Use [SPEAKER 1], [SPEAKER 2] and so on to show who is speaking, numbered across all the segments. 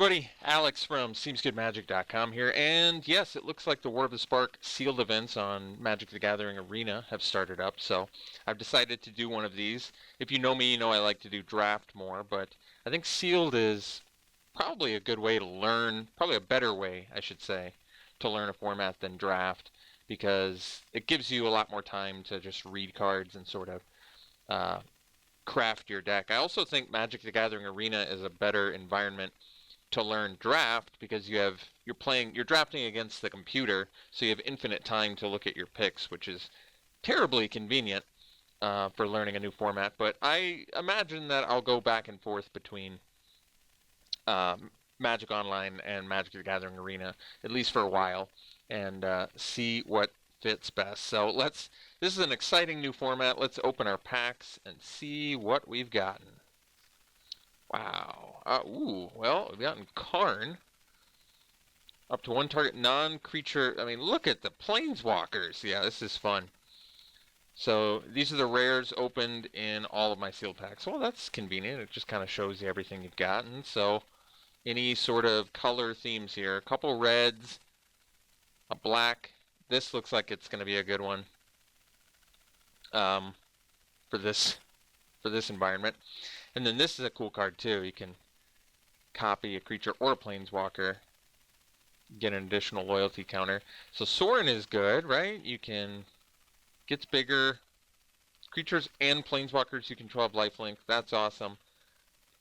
[SPEAKER 1] everybody, Alex from SeemsGoodMagic.com here, and yes, it looks like the War of the Spark sealed events on Magic the Gathering Arena have started up, so I've decided to do one of these. If you know me, you know I like to do draft more, but I think sealed is probably a good way to learn, probably a better way, I should say, to learn a format than draft, because it gives you a lot more time to just read cards and sort of uh, craft your deck. I also think Magic the Gathering Arena is a better environment to learn draft because you're drafting against the computer, so you have infinite time to look at your picks, which is terribly convenient for learning a new format. But I imagine that I'll go back and forth between Magic Online and Magic the Gathering Arena, at least for a while, and see what fits best. So this is an exciting new format. Let's open our packs and see what we've gotten. Wow. Well, we've gotten Karn. Up to one target non-creature. I mean, look at the Planeswalkers. Yeah, this is fun. So these are the rares opened in all of my sealed packs. Well, that's convenient. It just kind of shows you everything you've gotten. So any sort of color themes here. A couple reds, a black. This looks like it's going to be a good one for this environment. And then this is a cool card too. You can copy a creature or a planeswalker, get an additional loyalty counter. So Sorin is good, right? You can gets bigger. Creatures and planeswalkers you control have lifelink. That's awesome.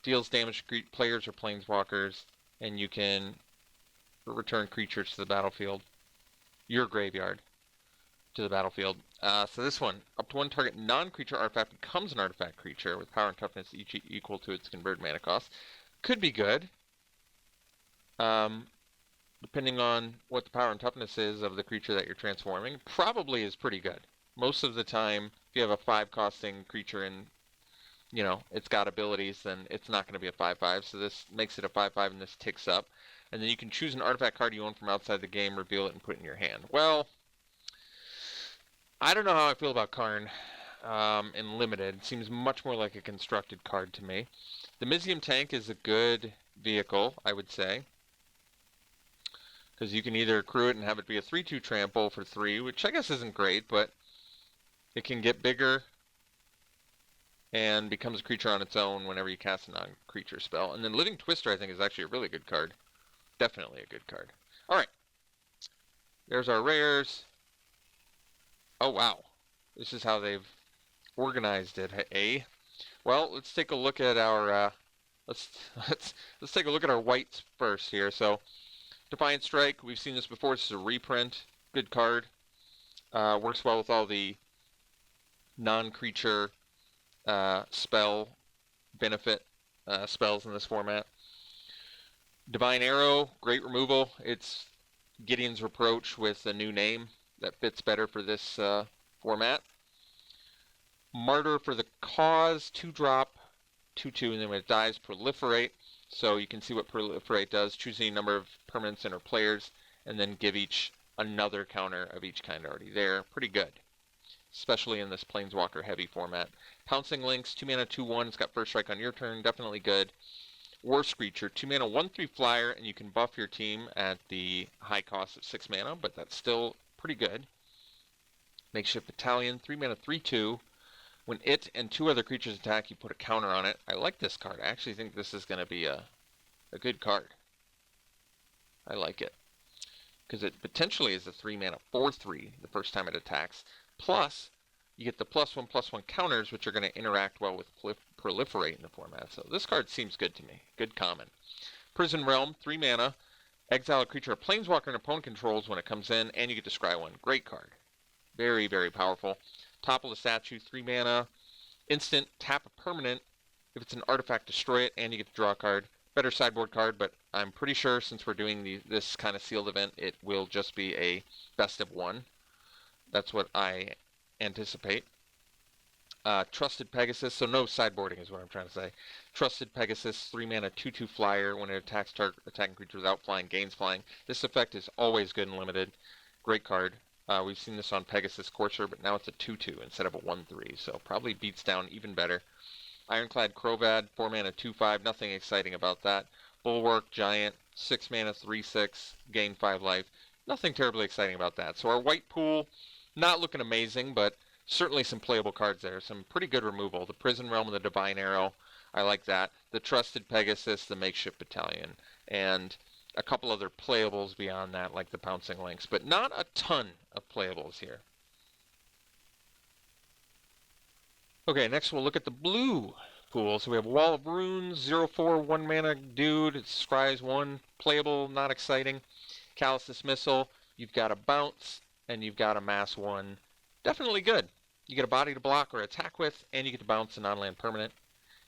[SPEAKER 1] Deals damage to players or planeswalkers, and you can return creatures to the battlefield. Your graveyard to the battlefield. So this one, up to one target non-creature artifact becomes an artifact creature with power and toughness each equal to its converted mana cost. Could be good, depending on what the power and toughness is of the creature that you're transforming. Probably is pretty good. Most of the time, if you have a 5-costing creature and it's got abilities, then it's not going to be a 5/5. So this makes it a 5/5, and this ticks up. And then you can choose an artifact card you own from outside the game, reveal it, and put it in your hand. Well, I don't know how I feel about Karn in Limited. It seems much more like a constructed card to me. The Mizium Tank is a good vehicle, I would say, because you can either accrue it and have it be a 3/2 trample for 3, which I guess isn't great, but it can get bigger and becomes a creature on its own whenever you cast a non-creature spell. And then Living Twister, I think, is actually a really good card. Definitely a good card. All right. There's our rares. Oh, wow. This is how they've organized it, eh? Well, let's take a look at our let's take a look at our whites first here. So, Defiant Strike, we've seen this before. This is a reprint. Good card. Works well with all the non-creature spell benefit spells in this format. Divine Arrow, great removal. It's Gideon's Reproach with a new name that fits better for this format. Martyr for the Cause, 2-drop, 2/2, and then when it dies, Proliferate. So you can see what Proliferate does. Choose any number of permanents and or players, and then give each another counter of each kind already there. Pretty good, especially in this Planeswalker heavy format. Pouncing Lynx, 2 mana, 2/1. It's got first strike on your turn. Definitely good. War Screecher, 2 mana, 1/3 flyer, and you can buff your team at the high cost of 6 mana, but that's still pretty good. Makeshift Battalion, 3 mana, 3/2. When it and 2 other creatures attack, you put a counter on it. I like this card. I actually think this is going to be a good card. I like it, because it potentially is a 3 mana, 4/3 the first time it attacks. Plus, you get the +1/+1 counters, which are going to interact well with Proliferate in the format. So this card seems good to me. Good common. Prison Realm, 3 mana. Exile a creature a planeswalker an opponent controls when it comes in, and you get to scry 1. Great card. Very, very powerful. Topple the Statue, 3 mana. Instant, tap a permanent. If it's an artifact, destroy it, and you get to draw a card. Better sideboard card, but I'm pretty sure since we're doing this kind of sealed event, it will just be a best of 1. That's what I anticipate. Trusted Pegasus, so no sideboarding is what I'm trying to say. Trusted Pegasus, 3 mana, 2/2 flyer. When it attacks attacking creature without flying, gains flying. This effect is always good and limited. Great card. We've seen this on Pegasus Courser, but now it's a 2/2 instead of a 1/3, so probably beats down even better. Ironclad Crovad, 4 mana, 2/5, nothing exciting about that. Bulwark, Giant, 6 mana, 3/6, gain 5 life. Nothing terribly exciting about that. So our white pool, not looking amazing, but certainly some playable cards there. Some pretty good removal. The Prison Realm and the Divine Arrow, I like that. The Trusted Pegasus, the Makeshift Battalion, and a couple other playables beyond that, like the Pouncing Lynx, but not a ton of playables here. Okay, next we'll look at the blue pool. So we have Wall of Runes, 0/4, 1 mana dude. It scries 1, playable, not exciting. Callous Dismissal, you've got a bounce, and you've got a mass 1. Definitely good. You get a body to block or attack with, and you get to bounce a non-land permanent.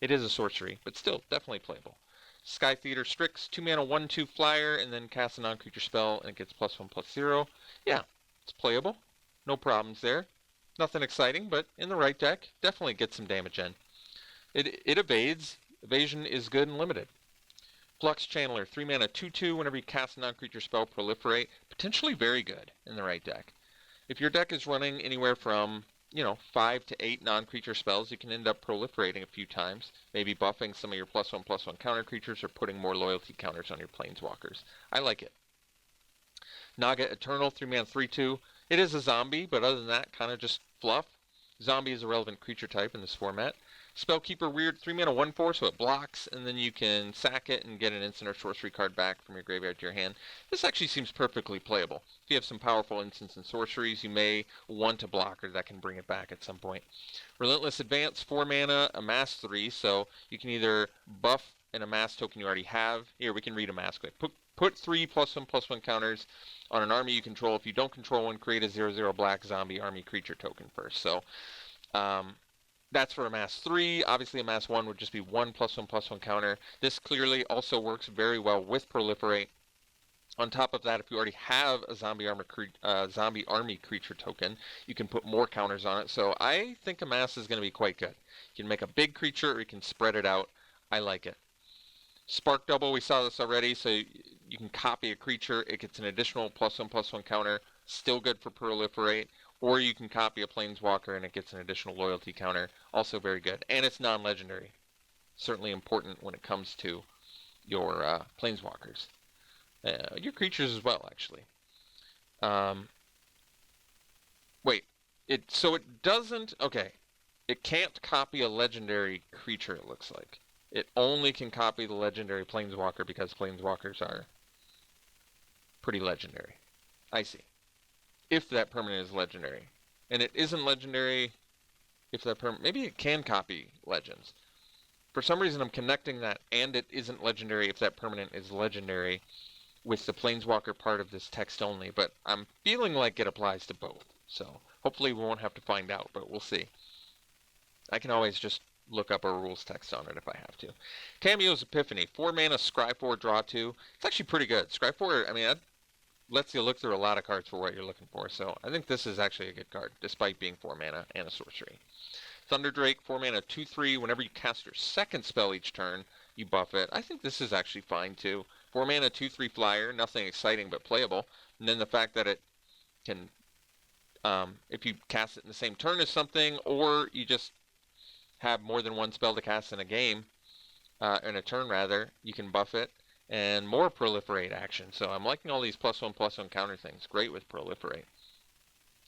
[SPEAKER 1] It is a sorcery, but still, definitely playable. Sky Theater Strix, 2 mana, 1/2 flyer, and then cast a non-creature spell, and it gets +1/+0. Yeah, it's playable. No problems there. Nothing exciting, but in the right deck, definitely gets some damage in. It evades. Evasion is good and limited. Flux Channeler, 3 mana, 2/2. Whenever you cast a non-creature spell, proliferate. Potentially very good in the right deck. If your deck is running anywhere from, 5 to 8 non-creature spells, you can end up proliferating a few times. Maybe buffing some of your +1/+1 counter creatures or putting more loyalty counters on your planeswalkers. I like it. Naga Eternal, 3 mana, 3/2. It is a zombie, but other than that, kind of just fluff. Zombie is a relevant creature type in this format. Spellkeeper Weird, 3 mana, 1/4, so it blocks, and then you can sack it and get an instant or sorcery card back from your graveyard to your hand. This actually seems perfectly playable. If you have some powerful instants and sorceries, you may want a blocker that can bring it back at some point. Relentless Advance, 4 mana, amass 3, so you can either buff an amass token you already have. Here, we can read amass quick. Put 3 +1/+1 counters on an army you control. If you don't control one, create a 0/0 black zombie army creature token first. So that's for amass 3. Obviously, amass 1 would just be 1 +1/+1 counter. This clearly also works very well with proliferate. On top of that, if you already have a zombie army creature token, you can put more counters on it. So I think amass is going to be quite good. You can make a big creature or you can spread it out. I like it. Spark Double, we saw this already, so you can copy a creature, it gets an additional +1/+1 counter, still good for proliferate, or you can copy a planeswalker and it gets an additional loyalty counter, also very good. And it's non-legendary, certainly important when it comes to your planeswalkers. Your creatures as well, actually. Wait, so it doesn't, okay, it can't copy a legendary creature, it looks like. It only can copy the legendary planeswalker because planeswalkers are pretty legendary. I see. If that permanent is legendary. And it isn't legendary if that permanent... Maybe it can copy legends. For some reason I'm connecting that and it isn't legendary if that permanent is legendary with the planeswalker part of this text only. But I'm feeling like it applies to both. So hopefully we won't have to find out, but we'll see. I can always just look up a rules text on it if I have to. Tamiyo's Epiphany, 4 mana, scry 4, draw 2. It's actually pretty good. Scry 4, I mean, that lets you look through a lot of cards for what you're looking for. So I think this is actually a good card, despite being 4 mana and a sorcery. Thunderdrake, 4 mana, 2/3. Whenever you cast your second spell each turn, you buff it. I think this is actually fine too. 4 mana, 2/3 flyer, nothing exciting but playable. And then the fact that it can, if you cast it in the same turn as something, or you just have more than one spell to cast in a game, in a turn rather, you can buff it, and more proliferate action. So I'm liking all these +1/+1 counter things. Great with proliferate.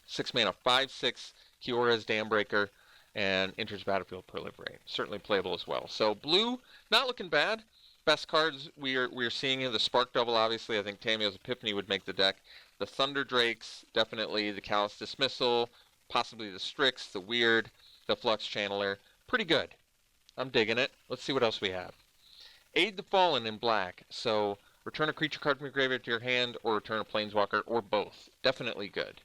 [SPEAKER 1] 6 mana, 5/6, Kiora's Dambreaker, and enters battlefield proliferate. Certainly playable as well. So blue, not looking bad. Best cards we're seeing in the Spark Double, obviously. I think Tamiyo's Epiphany would make the deck. The Thunderdrakes, definitely. The Callous Dismissal, possibly the Strix, the Weird, the Flux Channeler. Pretty good. I'm digging it. Let's see what else we have. Aid the Fallen in black. So return a creature card from your graveyard to your hand, or return a planeswalker, or both. Definitely good.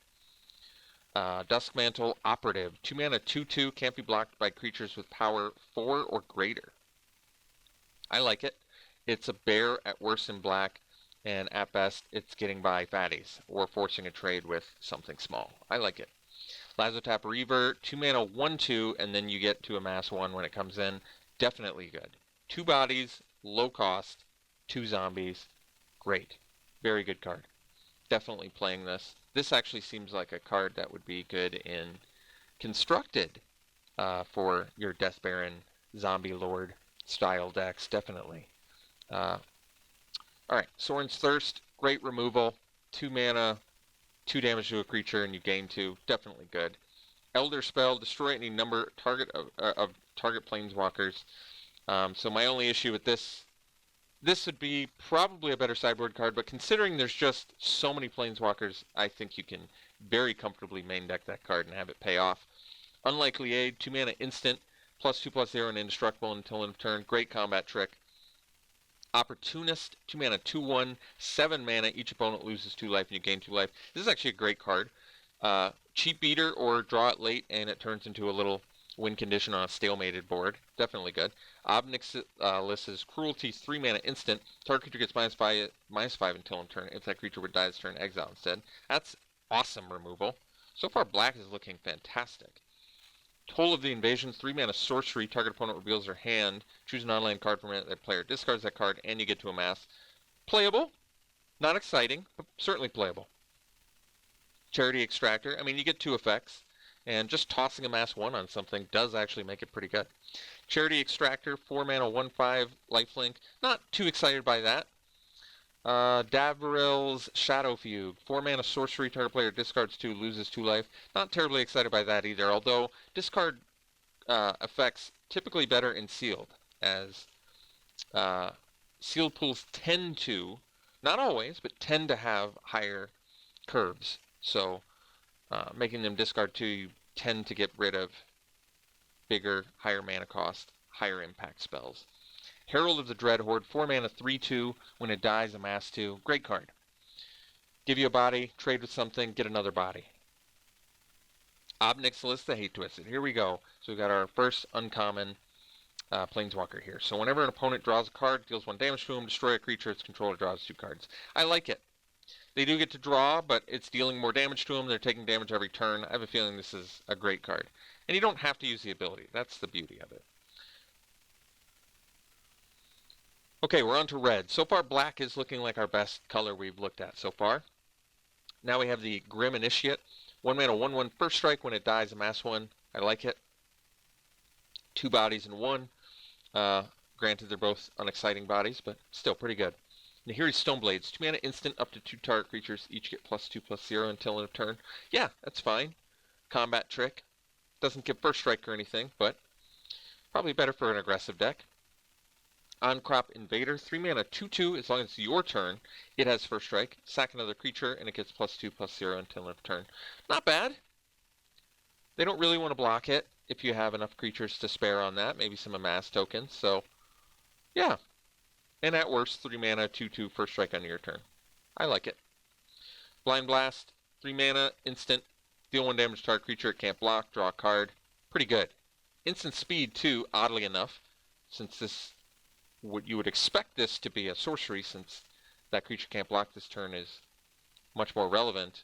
[SPEAKER 1] Duskmantle Operative. 2 mana, 2/2. Can't be blocked by creatures with power 4 or greater. I like it. It's a bear at worst in black, and at best it's getting by fatties, or forcing a trade with something small. I like it. Lazotap Reaver, 2 mana, 1/2, and then you get to amass 1 when it comes in. Definitely good. 2 bodies, low cost, 2 zombies. Great. Very good card. Definitely playing this. This actually seems like a card that would be good in Constructed for your Death Baron, Zombie Lord style decks. Definitely. Alright, Soren's Thirst, great removal. 2 mana, 2 damage to a creature, and you gain 2. Definitely good. Elder Spell, destroy any number of target planeswalkers. So my only issue with this would be probably a better sideboard card, but considering there's just so many planeswalkers, I think you can very comfortably main deck that card and have it pay off. Unlikely Aid, 2 mana instant, +2/+0 and indestructible until end of turn. Great combat trick. Opportunist, 2 mana, 2/1, 7 mana. Each opponent loses 2 life and you gain 2 life. This is actually a great card. Cheap beater or draw it late and it turns into a little win condition on a stalemated board. Definitely good. Obnix's Cruelty, 3 mana instant. Target creature gets -5 until end turn. If that creature would die this turn, exile instead. That's awesome removal. So far, black is looking fantastic. Toll of the Invasion, 3 mana sorcery. Target opponent reveals their hand. Choose an online card from it. That player discards that card, and you get to amass. Playable. Not exciting, but certainly playable. Charity Extractor. I mean, you get 2 effects, and just tossing amass 1 on something does actually make it pretty good. Charity Extractor, 4 mana, 1/5, lifelink. Not too excited by that. Davril's Shadow Fugue, 4 mana sorcery, target player discards 2, loses 2 life. Not terribly excited by that either, although discard effects typically better in sealed, as sealed pools tend to, not always, but tend to have higher curves. So making them discard 2, you tend to get rid of bigger, higher mana cost, higher impact spells. Herald of the Dreadhorde, 4 mana, 3/2. When it dies, amass 2. Great card. Give you a body, trade with something, get another body. Obnix the Hate Twisted. Here we go. So we've got our first uncommon planeswalker here. So whenever an opponent draws a card, deals 1 damage to him, destroy a creature, its controller draws 2 cards. I like it. They do get to draw, but it's dealing more damage to them. They're taking damage every turn. I have a feeling this is a great card. And you don't have to use the ability. That's the beauty of it. Okay, we're on to red. So far, black is looking like our best color we've looked at so far. Now we have the Grim Initiate. 1 mana, 1/1, first strike. When it dies, amass 1. I like it. 2 bodies in 1. Granted, they're both unexciting bodies, but still pretty good. Nahiri's Stoneblades. 2 mana instant, up to 2 target creatures. Each get +2/+0 until end of turn. Yeah, that's fine. Combat trick. Doesn't give first strike or anything, but probably better for an aggressive deck. On-Crop Invader, 3 mana, 2/2. As long as it's your turn, it has first strike. Sack another creature, and it gets +2/+0 until end of turn. Not bad. They don't really want to block it if you have enough creatures to spare on that. Maybe some amass tokens. So, yeah. And at worst, 3 mana, 2/2, first strike on your turn. I like it. Blind Blast, 3 mana, instant. Deal 1 damage to target creature. It can't block. Draw a card. Pretty good. Instant speed, too, oddly enough, since this... you would expect this to be a sorcery, since that creature can't block this turn, is much more relevant,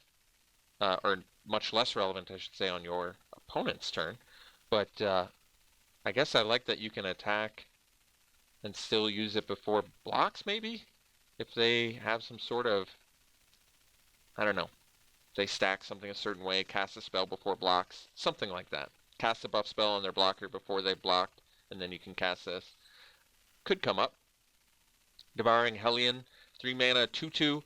[SPEAKER 1] or much less relevant, I should say, on your opponent's turn. But I guess I like that you can attack and still use it before blocks, maybe? If they have some sort of, I don't know, they stack something a certain way, cast a spell before blocks, something like that. Cast a buff spell on their blocker before they blocked, and then you can cast this. Could come up. Devouring Hellion, 3 mana, 2/2.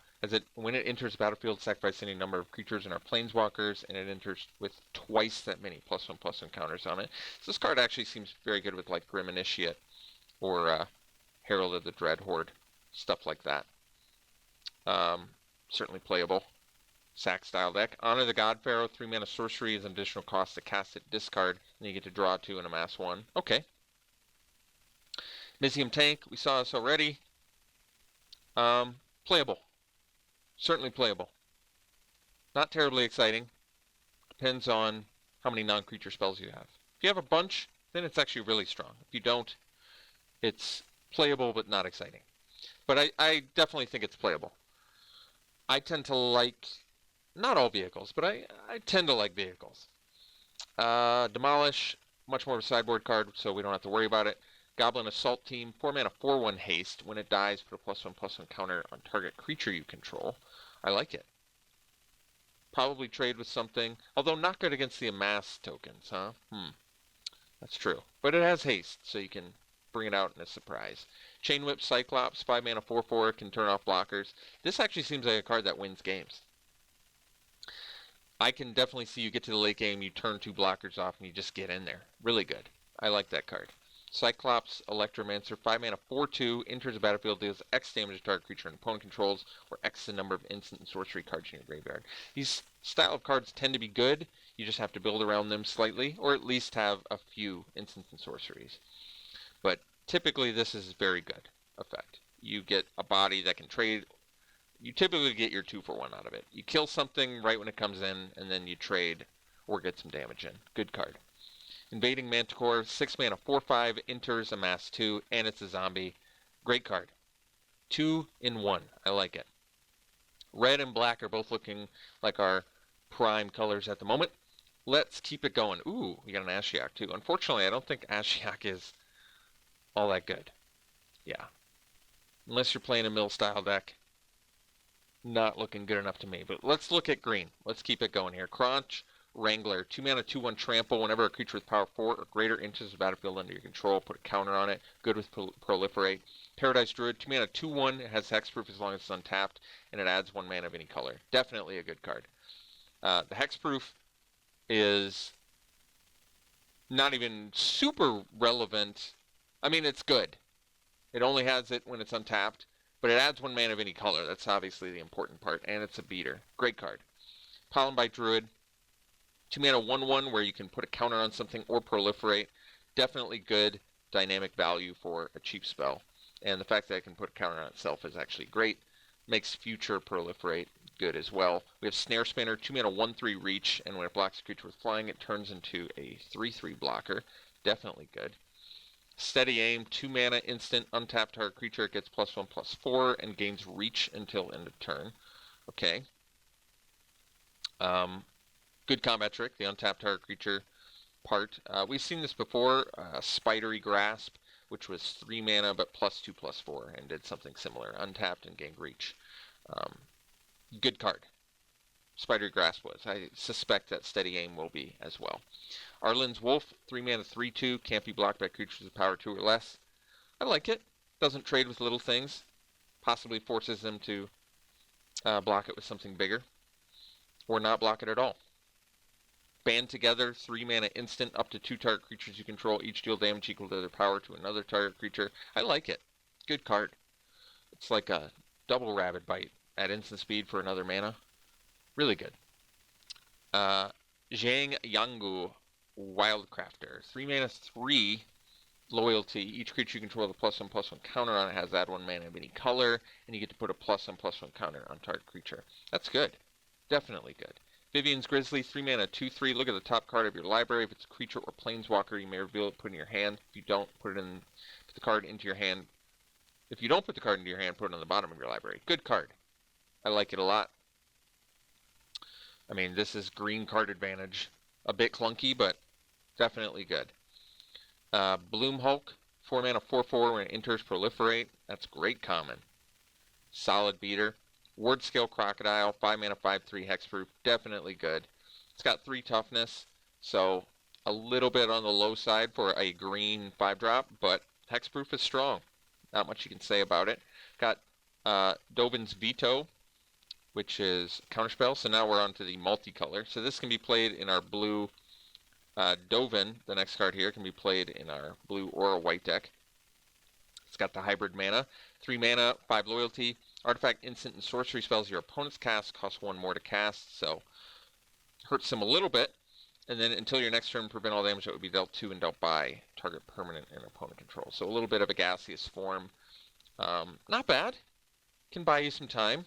[SPEAKER 1] When it enters the battlefield, sacrifice any number of creatures in our planeswalkers, and it enters with twice that many +1/+1 counters on it. So this card actually seems very good with like Grim Initiate or Herald of the Dreadhorde, stuff like that. Certainly playable. Sack style deck. Honor the God Pharaoh, 3 mana sorcery is an additional cost to cast it, discard, and you get to draw 2 and amass 1. Okay. Mizium Tank, we saw this already. Playable. Certainly playable. Not terribly exciting. Depends on how many non-creature spells you have. If you have a bunch, then it's actually really strong. If you don't, it's playable but not exciting. But I definitely think it's playable. I tend to like, not all vehicles, but I tend to like vehicles. Demolish, much more of a sideboard card, so we don't have to worry about it. Goblin Assault Team, 4 mana, 4/1 haste. When it dies, put a +1/+1 counter on target creature you control. I like it. Probably trade with something, although not good against the amass tokens, huh? That's true. But it has haste, so you can bring it out in a surprise. Chain Whip Cyclops, 5 mana 4/4, can turn off blockers. This actually seems like a card that wins games. I can definitely see you get to the late game, you turn 2 blockers off, and you just get in there. Really good. I like that card. Cyclops Electromancer, 5 mana 4/2, enters the battlefield, deals X damage to target creature and opponent controls, or X the number of instant and sorcery cards in your graveyard. These style of cards tend to be good, you just have to build around them slightly, or at least have a few instants and sorceries. But typically this is very good effect. You get a body that can trade. You typically get your 2-for-1 out of it. You kill something right when it comes in, and then you trade or get some damage in. Good card. Invading Manticore, 6 mana 4/5, enters, amass 2, and it's a zombie. Great card. 2 in 1. I like it. Red and black are both looking like our prime colors at the moment. Let's keep it going. Ooh, we got an Ashiok too. Unfortunately, I don't think Ashiok is all that good. Yeah. Unless you're playing a mill style deck. Not looking good enough to me. But let's look at green. Let's keep it going here. Crunch Wrangler, 2 mana 2/1 trample. Whenever a creature with power 4 or greater enters the battlefield under your control, put a counter on it. Good with proliferate. Paradise Druid, 2 mana 2/1. It has hexproof as long as it's untapped, and it adds 1 mana of any color. Definitely a good card. The hexproof is not even super relevant. I mean, it's good. It only has it when it's untapped, but it adds 1 mana of any color. That's obviously the important part, and it's a beater. Great card. Pollenbite Druid, 2 mana 1/1 where you can put a counter on something or proliferate. Definitely good dynamic value for a cheap spell. And the fact that it can put a counter on itself is actually great. Makes future proliferate good as well. We have Snare Spinner, 2 mana 1/3 reach, and when it blocks a creature with flying, it turns into a 3/3 blocker. Definitely good. Steady Aim, 2 mana instant, untapped target creature, it gets +1/+4 and gains reach until end of turn. Okay. Good combat trick, the untapped target creature part. We've seen this before, Spidery Grasp, which was 3 mana but +2/+4 and did something similar. Untapped and gained reach. Good card. Spidery Grasp was. I suspect that Steady Aim will be as well. Arlen's Wolf, 3 mana 3/2, can't be blocked by creatures with power 2 or less. I like it. Doesn't trade with little things. Possibly forces them to block it with something bigger. Or not block it at all. Band Together, 3 mana instant, up to 2 target creatures you control, each deal damage equal to their power to another target creature. I like it. Good card. It's like a double Rabid Bite at instant speed for another mana. Really good. Zhang Yangu, Wildcrafter, 3 mana 3 loyalty. Each creature you control with a +1/+1 counter on it has add 1 mana of any color, and you get to put a +1/+1 counter on target creature. That's good. Definitely good. Vivian's Grizzly, 3 mana 2/3. Look at the top card of your library. If it's a creature or planeswalker, you may reveal it, put it in your hand. If you don't, put the card into your hand. If you don't put the card into your hand, put it on the bottom of your library. Good card. I like it a lot. I mean, this is green card advantage. A bit clunky, but definitely good. Bloom Hulk, 4 mana 4/4 when it enters, proliferate. That's great common. Solid beater. Ward Scale Crocodile, 5 mana 5/3 hexproof. Definitely good. It's got 3 toughness, so a little bit on the low side for a green 5-drop, but hexproof is strong. Not much you can say about it. Got Dovin's Veto, which is counterspell. So now we're on to the multicolor. So this can be played in our blue Dovin. The next card here can be played in our blue or a white deck. It's got the hybrid mana. 3 mana, 5 loyalty. Artifact, instant, and sorcery spells your opponent's cast cost 1 more to cast, so hurts them a little bit. And then until your next turn, prevent all damage that would be dealt to and dealt by target permanent and opponent control. So a little bit of a gaseous form. Not bad. Can buy you some time.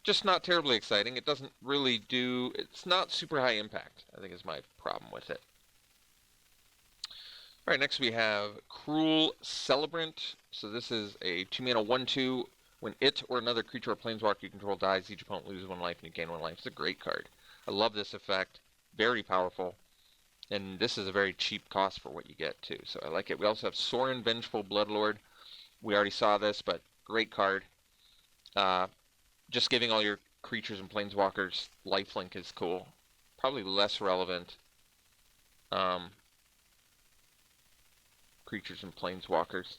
[SPEAKER 1] Just not terribly exciting. It doesn't really do... It's not super high impact, I think is my problem with it. Alright, next we have Cruel Celebrant. So this is a 2 mana 1/2. When it or another creature or planeswalker you control dies, each opponent loses 1 life and you gain 1 life. It's a great card. I love this effect. Very powerful. And this is a very cheap cost for what you get too. So I like it. We also have Sorin, Vengeful Bloodlord. We already saw this, but great card. Just giving all your creatures and planeswalkers lifelink is cool. Probably less relevant. creatures and planeswalkers.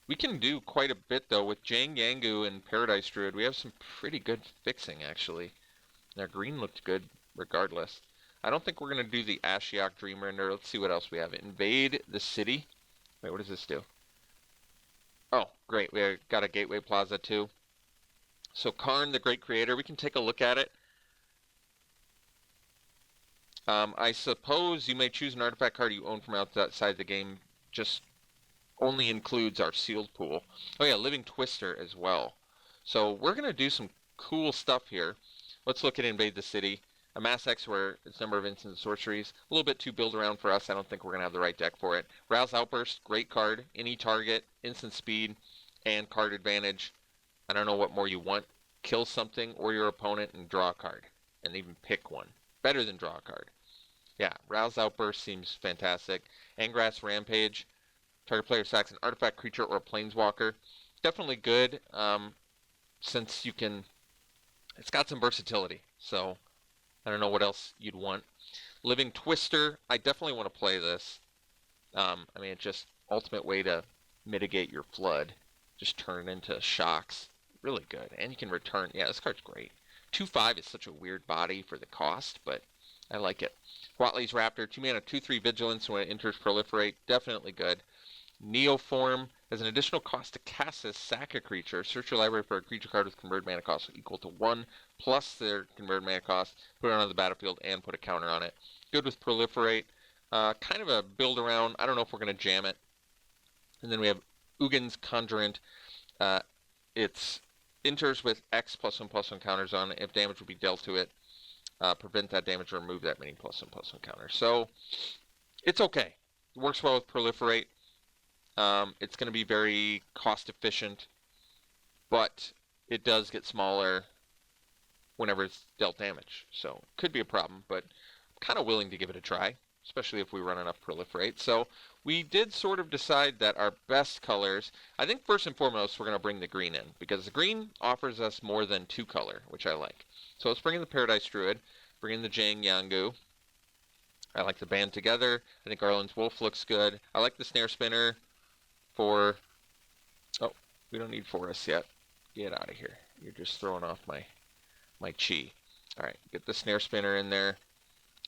[SPEAKER 1] We can do quite a bit, though, with Jang Yangu and Paradise Druid. We have some pretty good fixing, actually. Our green looked good regardless. I don't think we're going to do the Ashiok Dreamrender. Let's see what else we have. Invade the city. Wait, what does this do? Oh, great. We got a Gateway Plaza, too. So Karn, the Great Creator, we can take a look at it. I suppose you may choose an artifact card you own from outside the game. Just only includes our sealed pool. Oh yeah, Living Twister as well. So we're going to do some cool stuff here. Let's look at Invade the City. Amass X, where its number of instant sorceries. A little bit too build around for us. I don't think we're going to have the right deck for it. Rouse Outburst, great card. Any target, instant speed, and card advantage. I don't know what more you want. Kill something or your opponent and draw a card. And even pick one. Better than draw a card. Yeah, Rouse Outburst seems fantastic. Angrass Rampage. Target player sacks an artifact, creature, or a planeswalker. Definitely good, since you can... It's got some versatility, so I don't know what else you'd want. Living Twister, I definitely want to play this. I mean, it's just ultimate way to mitigate your flood. Just turn into shocks. Really good. And you can return. Yeah, this card's great. 2/5 is such a weird body for the cost, but I like it. Watley's Raptor, 2 mana, 2/3 Vigilance when it enters Proliferate. Definitely good. Neoform has an additional cost to cast this, sack a creature. Search your library for a creature card with converted mana cost equal to 1 plus their converted mana cost. Put it onto the battlefield and put a counter on it. Good with Proliferate. Kind of a build around. I don't know if we're going to jam it. And then we have Ugin's Conjurant. It enters with X +1/+1 counters on it. If damage would be dealt to it, prevent that damage or remove that many +1/+1 counters. So it's okay. It works well with Proliferate. It's going to be very cost efficient, but it does get smaller whenever it's dealt damage. So it could be a problem, but I'm kind of willing to give it a try, especially if we run enough Proliferate. So we did sort of decide that our best colors, I think first and foremost, we're going to bring the green in, because the green offers us more than 2 color, which I like. So let's bring in the Paradise Druid, bring in the Jang Yangu. I like the band together. I think Arlen's Wolf looks good. I like the Snare Spinner for... Oh, we don't need Forest yet. Get out of here. You're just throwing off my chi. Alright, get the Snare Spinner in there.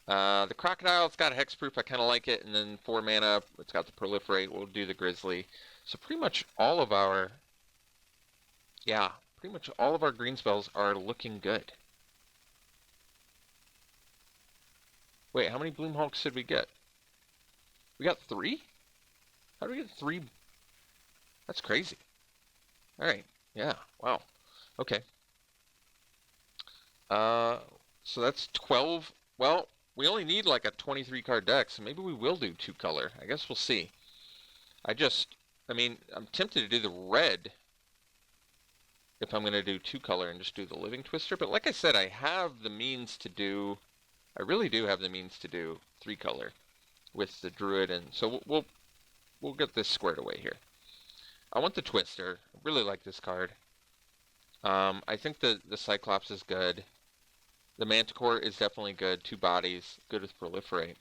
[SPEAKER 1] The Crocodile, it's got a hexproof. I kind of like it. And then 4 mana, it's got the Proliferate. We'll do the Grizzly. So pretty much all of our... Yeah, pretty much all of our green spells are looking good. Wait, how many Bloom Hulks did we get? We got 3? How did we get 3? That's crazy. Alright, yeah, wow. Okay. So that's 12. Well, we only need like a 23 card deck, so maybe we will do 2 color. I guess we'll see. I mean, I'm tempted to do the red if I'm going to do 2 color and just do the Living Twister, but like I said, I have the means to do... I really do have the means to do 3 color with the Druid, and so we'll get this squared away here. I want the Twister. I really like this card. I think the Cyclops is good. The Manticore is definitely good. 2 bodies. Good with Proliferate.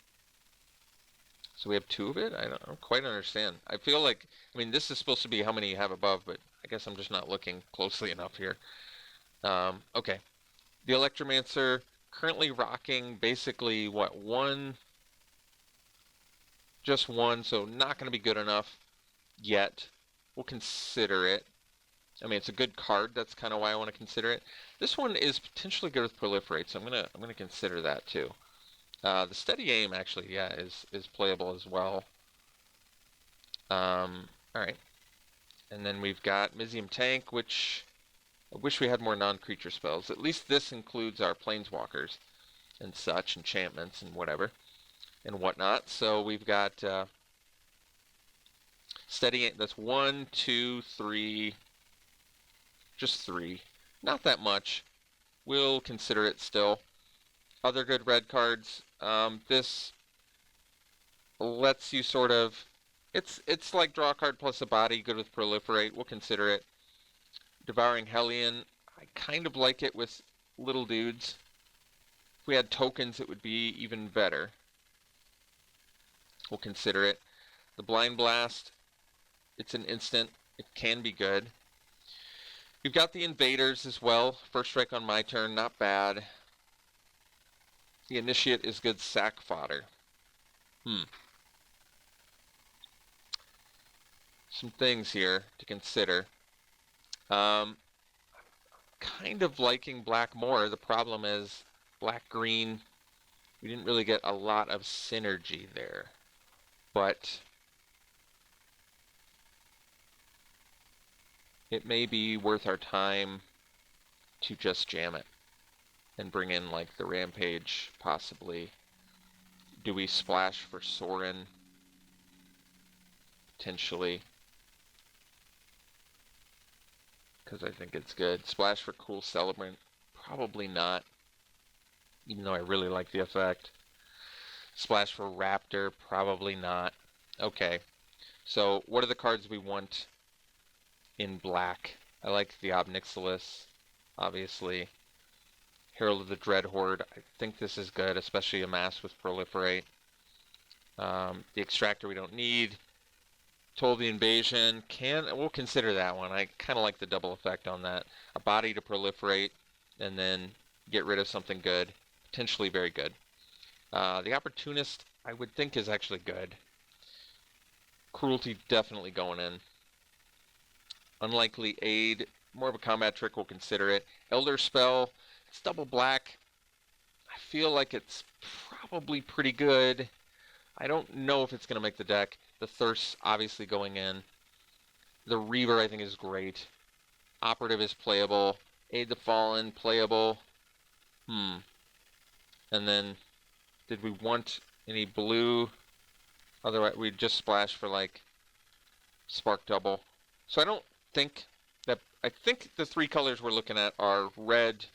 [SPEAKER 1] So we have 2 of it? I don't quite understand. I feel like, I mean, this is supposed to be how many you have above, but I guess I'm just not looking closely enough here. Okay. The Electromancer, currently rocking basically, what, 1? Just 1, so not going to be good enough yet. We'll consider it. I mean, it's a good card. That's kind of why I want to consider it. This one is potentially good with Proliferate, so I'm gonna consider that too. The Steady Aim actually, yeah, is playable as well. All right, and then we've got Mizium Tank, which I wish we had more non-creature spells. At least this includes our Planeswalkers and such, enchantments and whatever and whatnot. So we've got Steady Aim. That's 1, 2, 3. Just 3. Not that much. We'll consider it still. Other good red cards. This lets you sort of... It's like draw a card plus a body. Good with Proliferate. We'll consider it. Devouring Hellion. I kind of like it with little dudes. If we had tokens, it would be even better. We'll consider it. The Blind Blast, it's an instant. It can be good. You've got the Invaders as well. First strike on my turn, not bad. The Initiate is good sack fodder. Some things here to consider. Kind of liking black more. The problem is black-green, we didn't really get a lot of synergy there. But it may be worth our time to just jam it and bring in like the Rampage, possibly. Do we splash for Sorin? Potentially. Because I think it's good. Splash for Cool Celebrant? Probably not. Even though I really like the effect. Splash for Raptor? Probably not. Okay. So what are the cards we want in black? I like the Obnixilis, obviously. Herald of the Dreadhorde. I think this is good, especially Amass with Proliferate. The Extractor we don't need. Toll the Invasion. We'll consider that one. I kind of like the double effect on that. A body to proliferate, and then get rid of something good. Potentially very good. The Opportunist, I would think, is actually good. Cruelty definitely going in. Unlikely Aid, more of a combat trick, we'll consider it. Elder Spell, it's double black. I feel like it's probably pretty good. I don't know if it's going to make the deck. The Thirst obviously going in. The Reaver I think is great. Operative is playable. Aid the Fallen, playable. And then, did we want any blue? Otherwise, we'd just splash for like Spark Double. So I don't think that, I think the three colors we're looking at are red,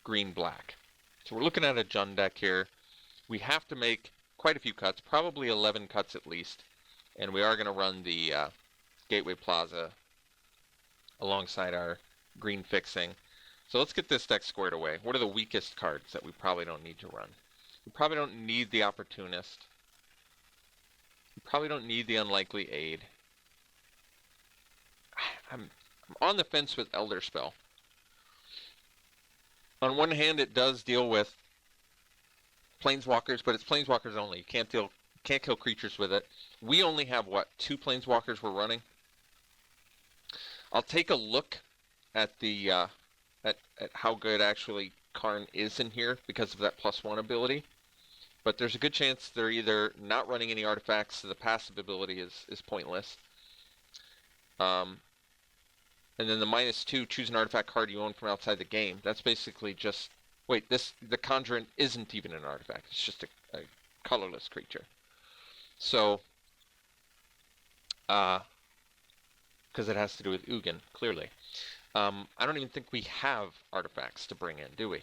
[SPEAKER 1] green, black. So we're looking at a Jund deck here. We have to make quite a few cuts, probably 11 cuts at least. And we are going to run the Gateway Plaza alongside our green fixing. So let's get this deck squared away. What are the weakest cards that we probably don't need to run? We probably don't need the Opportunist. We probably don't need the Unlikely Aid. I'm on the fence with Elder Spell. On one hand, it does deal with Planeswalkers, but it's Planeswalkers only. You can't kill creatures with it. We only have, what, 2 Planeswalkers we're running? I'll take a look at the at how good actually Karn is in here because of that +1 ability. But there's a good chance they're either not running any artifacts, so the passive ability is pointless. And then the -2, choose an artifact card you own from outside the game. That's basically just, wait, the Conjurant isn't even an artifact. It's just a colorless creature. So, because it has to do with Ugin, clearly. I don't even think we have artifacts to bring in, do we?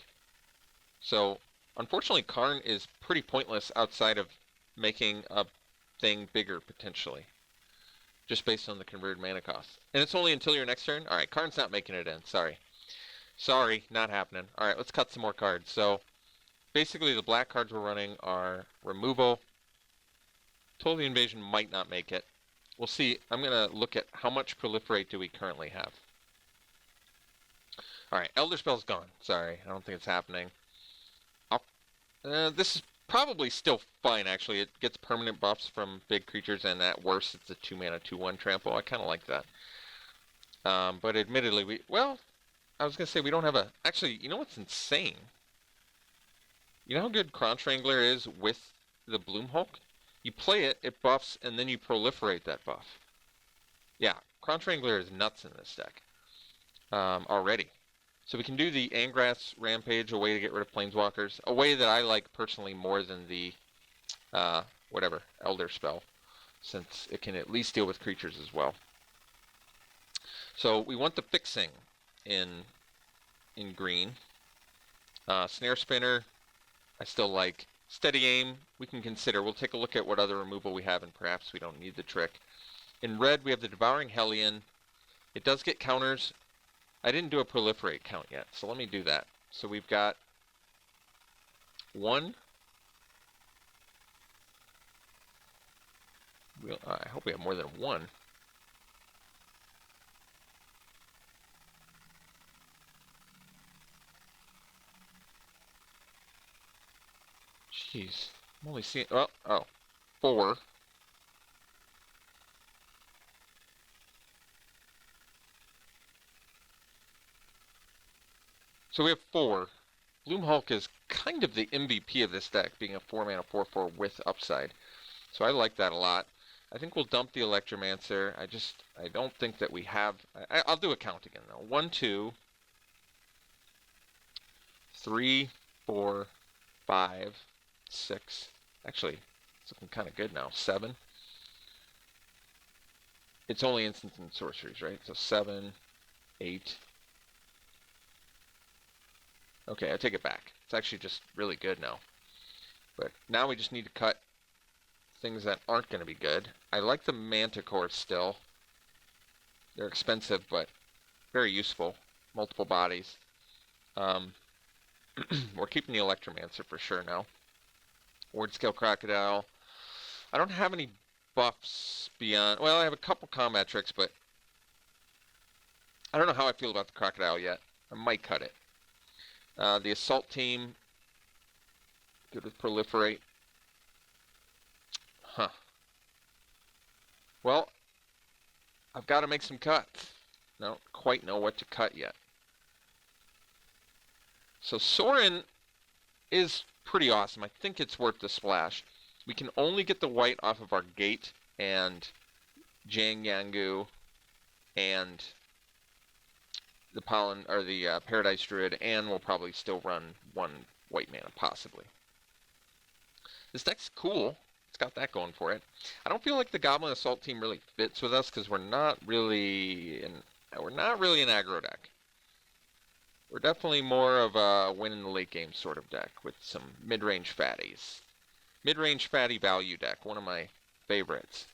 [SPEAKER 1] So, unfortunately, Karn is pretty pointless outside of making a thing bigger, potentially. Just based on the converted mana cost. And it's only until your next turn? Alright, Karn's not making it in. Sorry. Sorry, not happening. Alright, let's cut some more cards. So, basically the black cards we're running are Removal. Toll the Invasion might not make it. We'll see. I'm going to look at how much Proliferate do we currently have. Alright, Elder Spell's gone. Sorry, I don't think it's happening. This is probably still fine, actually. It gets permanent buffs from big creatures, and at worst, it's a 2-mana, 2/1 trample. I kind of like that. But admittedly, I was going to say we don't have a... Actually, you know what's insane? You know how good Crown Strangler is with the Bloomhulk? You play it, it buffs, and then you proliferate that buff. Yeah, Crown Strangler is nuts in this deck. Already. So we can do the Angrass Rampage, a way to get rid of Planeswalkers. A way that I like personally more than the, Elder Spell. Since it can at least deal with creatures as well. So we want the fixing in green. Snare Spinner, I still like. Steady Aim, we can consider. We'll take a look at what other removal we have, and perhaps we don't need the trick. In red, we have the Devouring Hellion. It does get counters. I didn't do a proliferate count yet, so let me do that. So we've got 1. I hope we have more than one. Jeez. I'm only seeing... Oh. 4. So we have 4. Bloom Hulk is kind of the MVP of this deck, being a 4-mana 4/4 with upside. So I like that a lot. I think we'll dump the Electromancer. I don't think that we have... I'll do a count again, though. 1, 2, 3, 4, 5, 6. Actually, it's looking kind of good now. 7. It's only instants and sorceries, right? So 7, 8. Okay, I take it back. It's actually just really good now. But now we just need to cut things that aren't going to be good. I like the Manticores still. They're expensive, but very useful. Multiple bodies. We're keeping the Electromancer for sure now. Ward Scale Crocodile. I don't have any buffs beyond... Well, I have a couple combat tricks, but I don't know how I feel about the Crocodile yet. I might cut it. The Assault Team. Good with Proliferate. Huh. Well, I've got to make some cuts. I don't quite know what to cut yet. So Sorin is pretty awesome. I think it's worth the splash. We can only get the white off of our Gate and Jang Yangu and the Pollen or the Paradise Druid, and we'll probably still run 1 white mana possibly. This deck's cool. It's got that going for it. I don't feel like the Goblin Assault Team really fits with us because we're not really an aggro deck. We're definitely more of a win in the late game sort of deck with some mid-range fatties. Mid-range fatty value deck, one of my favorites.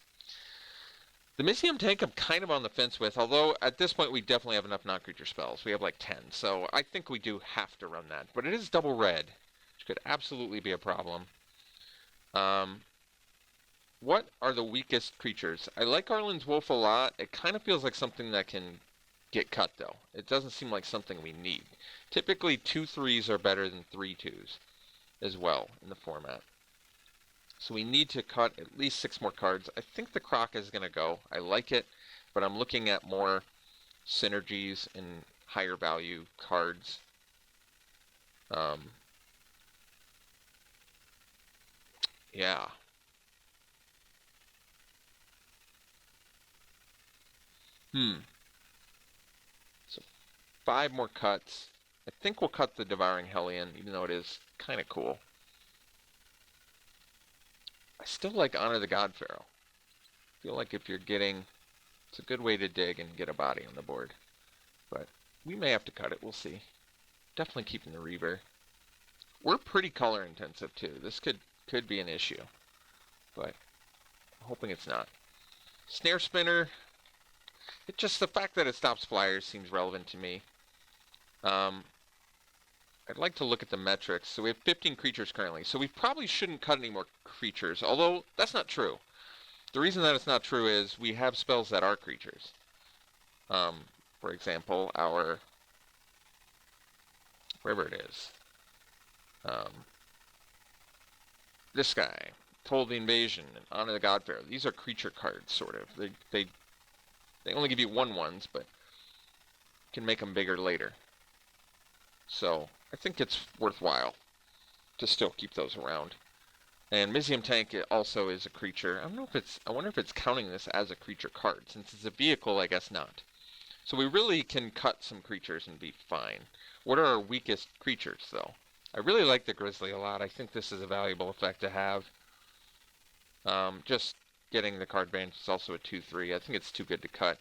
[SPEAKER 1] The Mizzium Tank I'm kind of on the fence with, although at this point we definitely have enough non-creature spells. We have like 10, so I think we do have to run that. But it is double red, which could absolutely be a problem. What are the weakest creatures? I like Arlen's Wolf a lot. It kind of feels like something that can get cut, though. It doesn't seem like something we need. Typically, 2/3s are better than 3/2s as well in the format. So we need to cut at least 6 more cards. I think the Croc is going to go. I like it, but I'm looking at more synergies and higher value cards. Yeah. So 5 more cuts. I think we'll cut the Devouring Hellion, even though it is kind of cool. I still like Honor the God Pharaoh. I feel like if you're getting... It's a good way to dig and get a body on the board. But we may have to cut it. We'll see. Definitely keeping the Reaver. We're pretty color intensive, too. This could be an issue. But I'm hoping it's not. Snare Spinner... It's just the fact that it stops flyers seems relevant to me. I'd like to look at the metrics. So we have 15 creatures currently. So we probably shouldn't cut any more creatures, although that's not true. The reason that it's not true is we have spells that are creatures. For example, our... wherever it is. This guy, Toll the Invasion, and Honor the God Pharaoh. These are creature cards, sort of. They only give you 1/1s, but can make them bigger later. So I think it's worthwhile to still keep those around. And Mizzium Tank also is a creature. I wonder if it's counting this as a creature card. Since it's a vehicle, I guess not. So we really can cut some creatures and be fine. What are our weakest creatures, though? I really like the Grizzly a lot. I think this is a valuable effect to have. Just getting the card advantage is also a 2/3. I think it's too good to cut.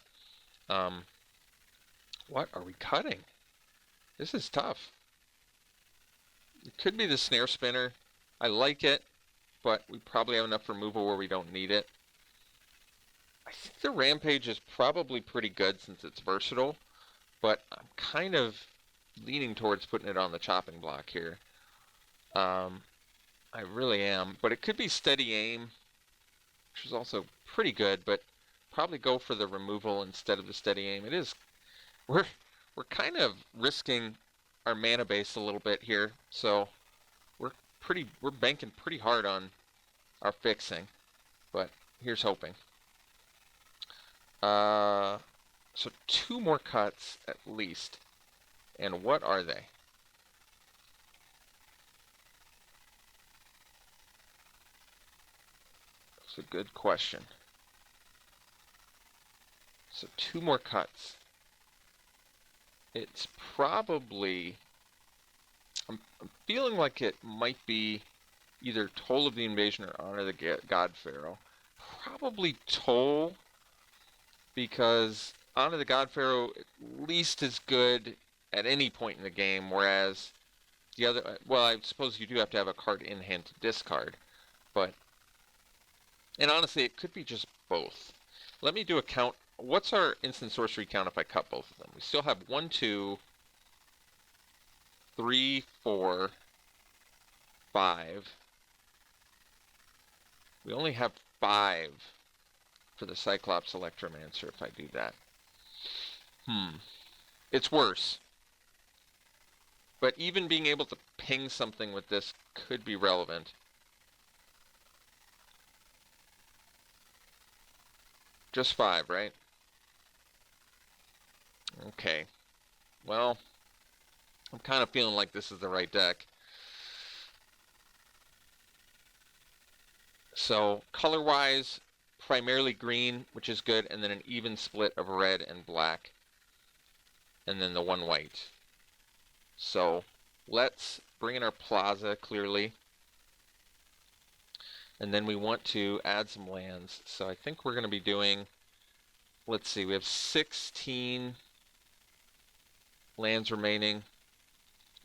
[SPEAKER 1] What are we cutting? This is tough. It could be the Snare Spinner. I like it, but we probably have enough removal where we don't need it. I think the Rampage is probably pretty good since it's versatile, but I'm kind of leaning towards putting it on the chopping block here. I really am, but it could be Steady Aim. which is also pretty good, but probably go for the removal instead of the steady aim. It is we're we're kind of risking our mana base a little bit here, so we're banking pretty hard on our fixing, but here's hoping. So 2 more cuts at least. And what are they? That's a good question. So 2 more cuts. It's probably... I'm feeling like it might be either Toll of the Invasion or Honor the God Pharaoh. Probably Toll, because Honor the God Pharaoh at least is good at any point in the game, whereas the other, well, I suppose you do have to have a card in hand to discard, but, and honestly, it could be just both. Let me do a count. What's our instant sorcery count if I cut both of them? We still have 1, 2, 3, 4, 5. We only have 5 for the Cyclops Electromancer if I do that. It's worse. But even being able to ping something with this could be relevant. Just 5, right? Okay. Well, I'm kind of feeling like this is the right deck. So, color-wise, primarily green, which is good, and then an even split of red and black. And then the 1 white. So, let's bring in our plaza, clearly. And then we want to add some lands. So I think we're going to be doing, let's see, we have 16 lands remaining.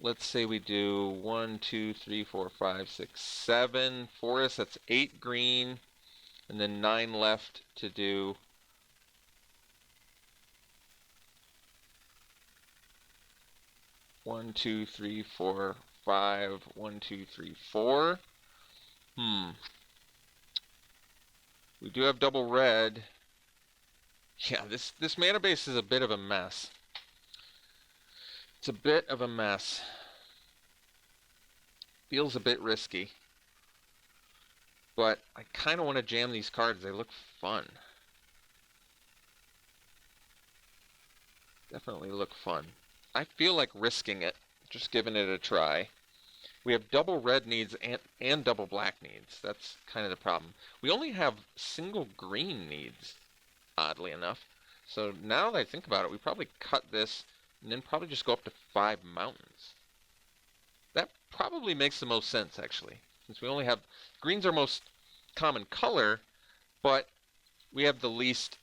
[SPEAKER 1] Let's say we do 1, 2, 3, 4, 5, 6, 7 forests. That's 8 green, and then 9 left to do. One, 2, 3, 4, 5. 1, 2, 3, 4. We do have double red. Yeah, this mana base is a bit of a mess. It's a bit of a mess. Feels a bit risky. But I kind of want to jam these cards. They look fun. Definitely look fun. I feel like risking it, just giving it a try. We have double red needs and double black needs. That's kind of the problem. We only have single green needs, oddly enough. So now that I think about it, we probably cut this and then probably just go up to 5 mountains. That probably makes the most sense, actually, since we only have... Green's our most common color, but we have the least,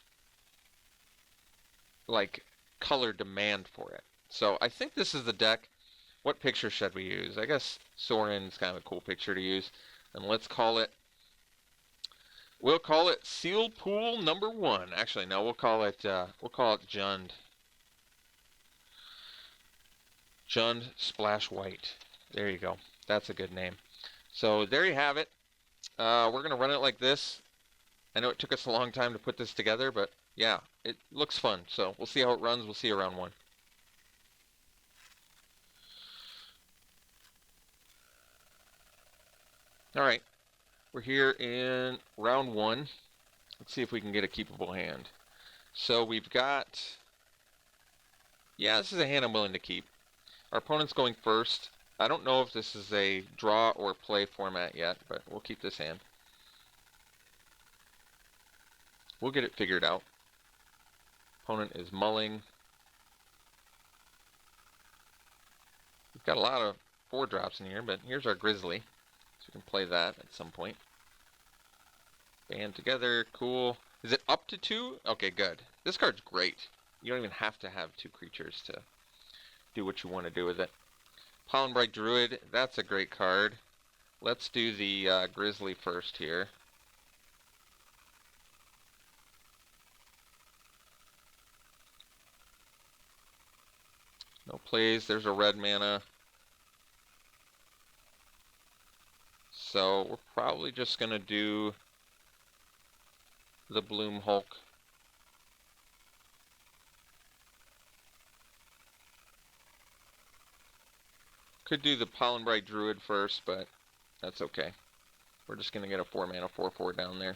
[SPEAKER 1] like, color demand for it. So I think this is the deck. What picture should we use? I guess Soren's kind of a cool picture to use. And let's call it... We'll call it Seal Pool number 1. Actually, no, we'll call it Jund. Jund Splash White. There you go. That's a good name. So there you have it. We're going to run it like this. I know it took us a long time to put this together, but yeah, it looks fun. So we'll see how it runs. We'll see you around 1. Alright, we're here in round 1. Let's see if we can get a keepable hand. So we've got... Yeah, this is a hand I'm willing to keep. Our opponent's going first. I don't know if this is a draw or play format yet, but we'll keep this hand. We'll get it figured out. Opponent is mulling. We've got a lot of 4-drops in here, but here's our Grizzly. So we can play that at some point. Band together, cool. Is it up to 2? Okay, good. This card's great. You don't even have to have 2 creatures to do what you want to do with it. Pollenbright Druid, that's a great card. Let's do the Grizzly first here. No plays, there's a red mana. So we're probably just going to do the Bloom Hulk. Could do the Pollen Bright Druid first, but that's okay. We're just going to get a 4-mana 4/4 down there.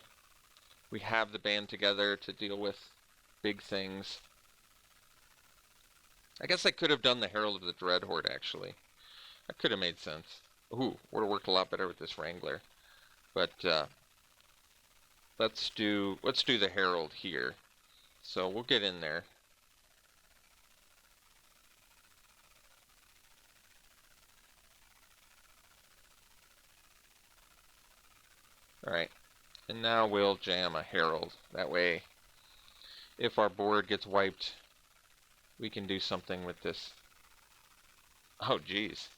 [SPEAKER 1] We have the band together to deal with big things. I guess I could have done the Herald of the Dreadhorde, actually. That could have made sense. Ooh, would have worked a lot better with this Wrangler. But let's do the Herald here. So we'll get in there. Alright, and now we'll jam a Herald. That way, if our board gets wiped, we can do something with this. Oh, geez.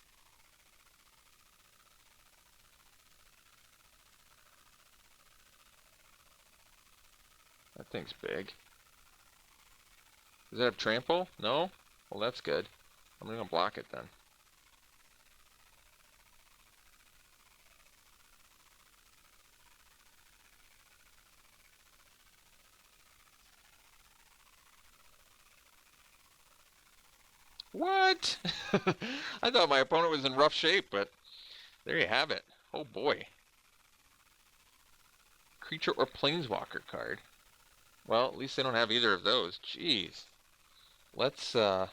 [SPEAKER 1] That thing's big. Does it have trample? No? Well, that's good. I'm going to block it then. What? I thought my opponent was in rough shape, but there you have it. Oh boy. Creature or Planeswalker card. Well, at least they don't have either of those. Jeez. Let's, well,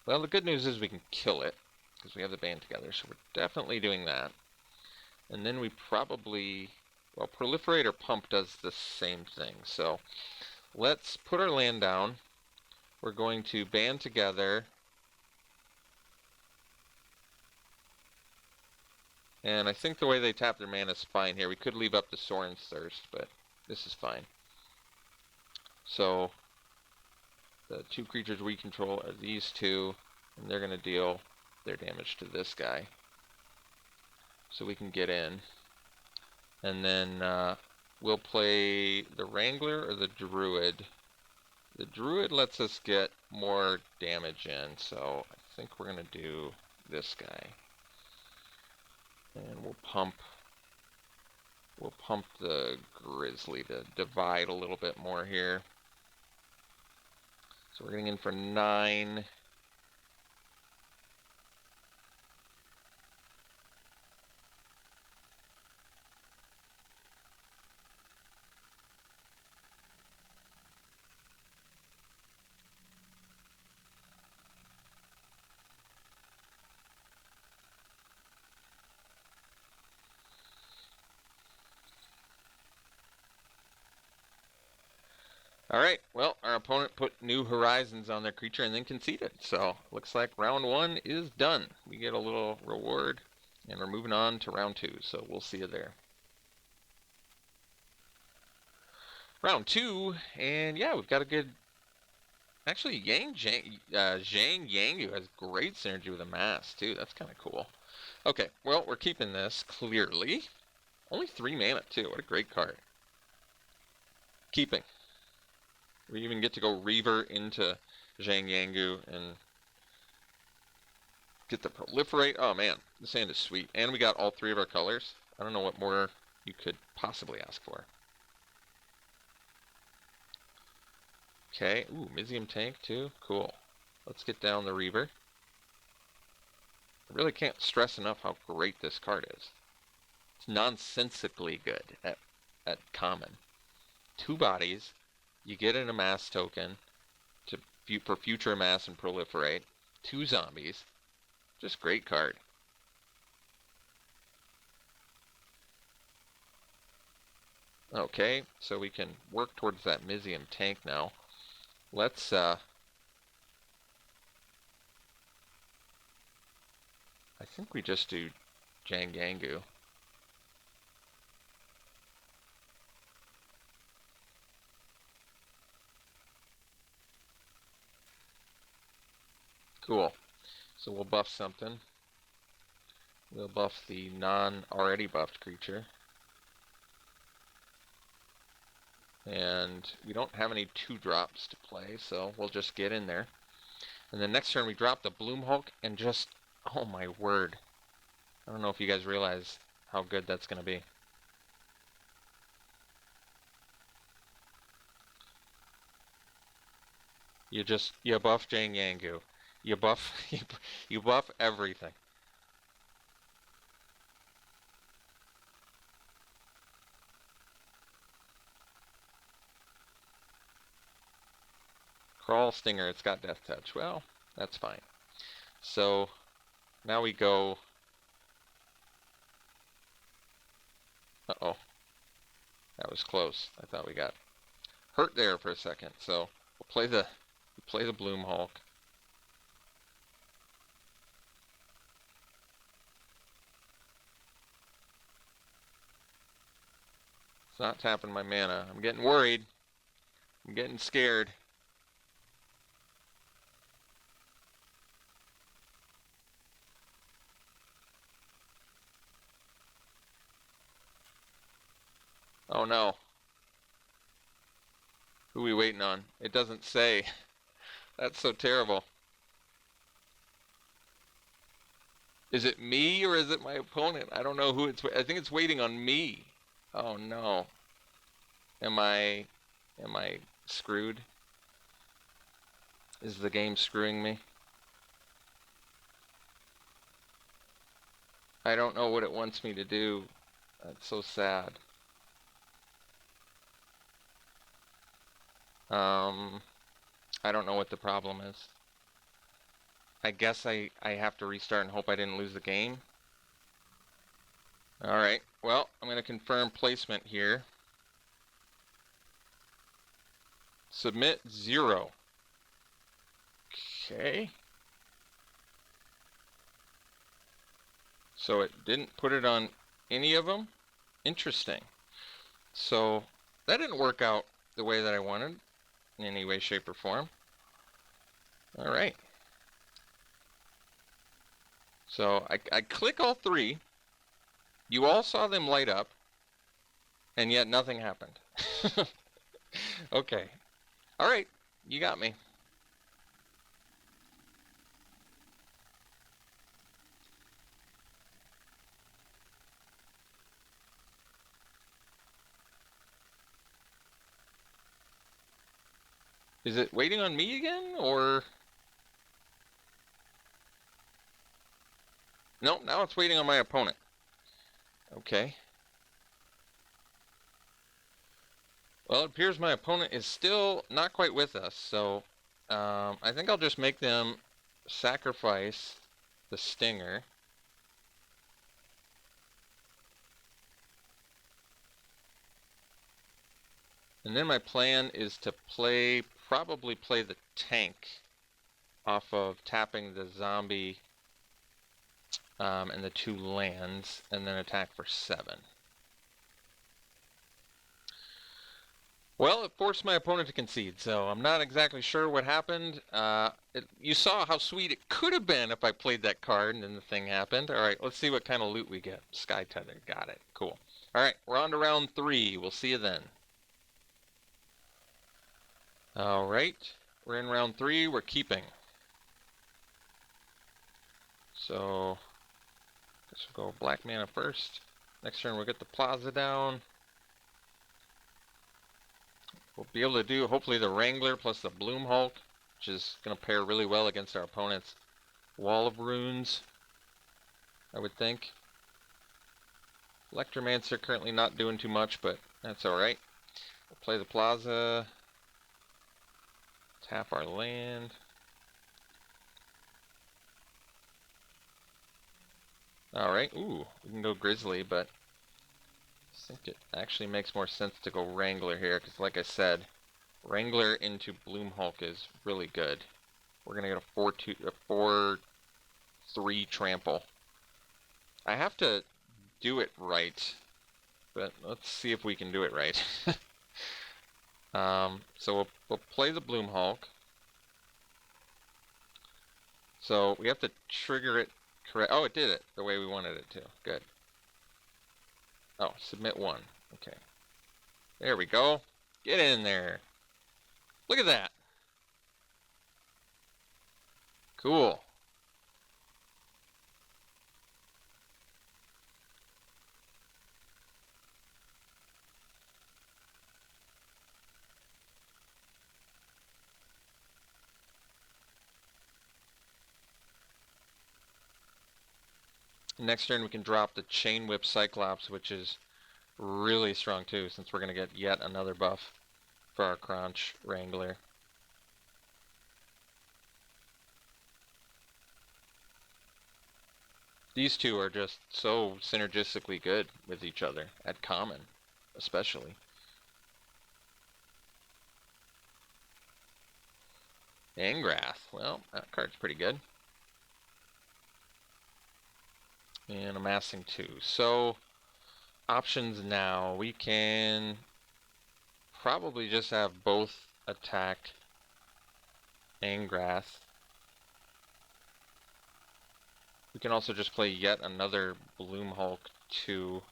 [SPEAKER 1] the good news is we can kill it, because we have the band together, so we're definitely doing that. And then we probably, well, Proliferate or Pump does the same thing, so let's put our land down. We're going to band together. And I think the way they tap their mana is fine here. We could leave up the Sorin's Thirst, but this is fine. So the two creatures we control are these two, and they're going to deal their damage to this guy. So we can get in. And then we'll play the Wrangler or the Druid. The Druid lets us get more damage in, so I think we're going to do this guy. And we'll pump the Grizzly to divide a little bit more here. So we're getting in for 9. Alright, well, our opponent put New Horizons on their creature and then conceded. So, looks like round 1 is done. We get a little reward, and we're moving on to round 2, so we'll see you there. Round 2, and yeah, we've got a good... Actually, Zhang Yangu has great synergy with a Mass, too. That's kind of cool. Okay, well, we're keeping this, clearly. Only 3 mana, too. What a great card. Keeping. We even get to go Reaver into Zhang Yangu and get the Proliferate. Oh man, this hand is sweet. And we got all 3 of our colors. I don't know what more you could possibly ask for. Okay, ooh, Mizium Tank too. Cool. Let's get down the Reaver. I really can't stress enough how great this card is. It's nonsensically good at common. 2 bodies. You get an Amass token for future Amass and Proliferate. 2 zombies. Just great card. Okay, so we can work towards that Mizium tank now. Let's I think we just do Zhang Yangu. Cool. So we'll buff something. We'll buff the non-already buffed creature. And we don't have any 2-drops to play, so we'll just get in there. And then next turn we drop the Bloom Hulk and just, oh my word. I don't know if you guys realize how good that's going to be. You buff Jang Yangu. You buff you buff everything. Crawl Stinger, it's got Death Touch. Well, that's fine. So now we go. Uh-oh. That was close. I thought we got hurt there for a second. So we'll play the Bloom Hulk. It's not tapping my mana. I'm getting worried. I'm getting scared. Oh no. Who are we waiting on? It doesn't say. That's so terrible. Is it me or is it my opponent? I don't know who it's. I think it's waiting on me. Oh no. Am I screwed? Is the game screwing me? I don't know what it wants me to do. That's so sad. I don't know what the problem is. I guess I have to restart and hope I didn't lose the game. Alright, well, I'm going to confirm placement here. Submit 0. Okay. So it didn't put it on any of them? Interesting. So that didn't work out the way that I wanted in any way, shape, or form. Alright. So I click all 3. You all saw them light up, and yet nothing happened. Okay. Alright, you got me. Is it waiting on me again, or? No, now it's waiting on my opponent. Okay. Well, it appears my opponent is still not quite with us, so I think I'll just make them sacrifice the Stinger. And then my plan is to probably play the tank off of tapping the zombie and the 2 lands, and then attack for 7. Well, it forced my opponent to concede, so I'm not exactly sure what happened. You saw how sweet it could have been if I played that card and then the thing happened. Alright, let's see what kind of loot we get. Sky Tether, got it. Cool. Alright, we're on to round 3. We'll see you then. Alright, we're in round 3. We're keeping. So, guess we'll go black mana first. Next turn we'll get the Plaza down. We'll be able to do, hopefully, the Wrangler plus the Bloom Hulk, which is going to pair really well against our opponent's Wall of Runes, I would think. Electromancer currently not doing too much, but that's alright. We'll play the Plaza. Tap our land. Alright, ooh, we can go Grizzly, but I think it actually makes more sense to go Wrangler here, because like I said, Wrangler into Bloom Hulk is really good. We're going to get a 4-3 trample. I have to do it right, but let's see if we can do it right. So we'll play the Bloom Hulk. So we have to trigger it correct. Oh, it did it the way we wanted it to. Good. Oh, submit 1. Okay. There we go. Get in there. Look at that. Cool. Next turn we can drop the Chain Whip Cyclops, which is really strong too, since we're going to get yet another buff for our Crunch Wrangler. These two are just so synergistically good with each other, at common especially. Angrath, well, that card's pretty good. And amassing 2. So, options now. We can probably just have both attack Angrath. We can also just play yet another Bloom Hulk 2.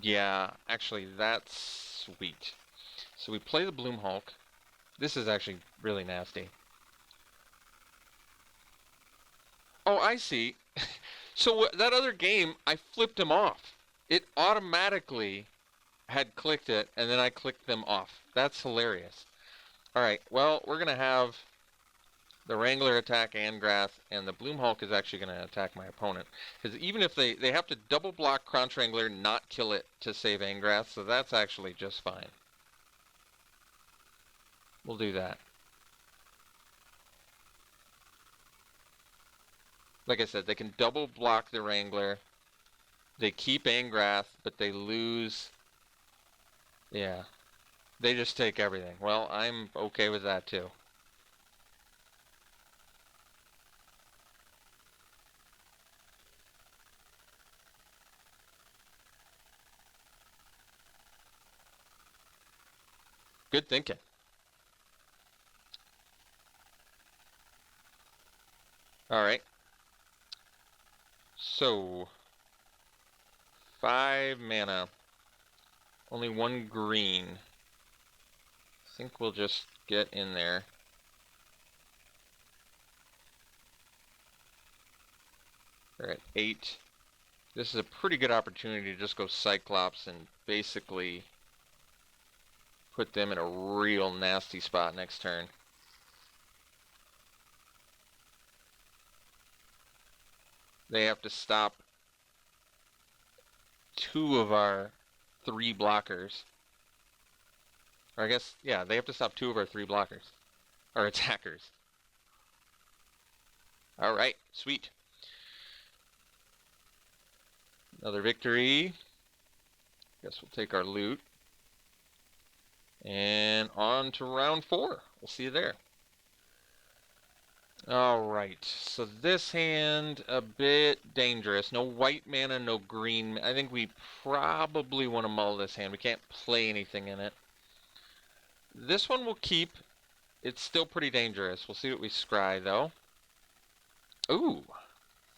[SPEAKER 1] Yeah, actually, that's sweet. So we play the Bloom Hulk. This is actually really nasty. Oh, I see. So that other game, I flipped him off. It automatically had clicked it, and then I clicked them off. That's hilarious. Alright, well, we're going to have the Wrangler attack Angrath, and the Bloom Hulk is actually going to attack my opponent. Because even if they have to double block Crunch Wrangler, not kill it to save Angrath, so that's actually just fine. We'll do that. Like I said, they can double block the Wrangler. They keep Angrath, but they lose. Yeah. They just take everything. Well, I'm okay with that too. Good thinking. Alright. So, 5 mana. Only 1 green. I think we'll just get in there. We're at 8. This is a pretty good opportunity to just go Cyclops and basically put them in a real nasty spot next turn. They have to stop 2 of our 3 blockers. Or I guess, yeah, they have to stop 2 of our 3 blockers. Or attackers. Alright, sweet. Another victory. Guess we'll take our loot. And on to round 4. We'll see you there. Alright, so this hand, a bit dangerous. No white mana, no green. I think we probably want to mull this hand. We can't play anything in it. This one we'll keep. It's still pretty dangerous. We'll see what we scry, though. Ooh,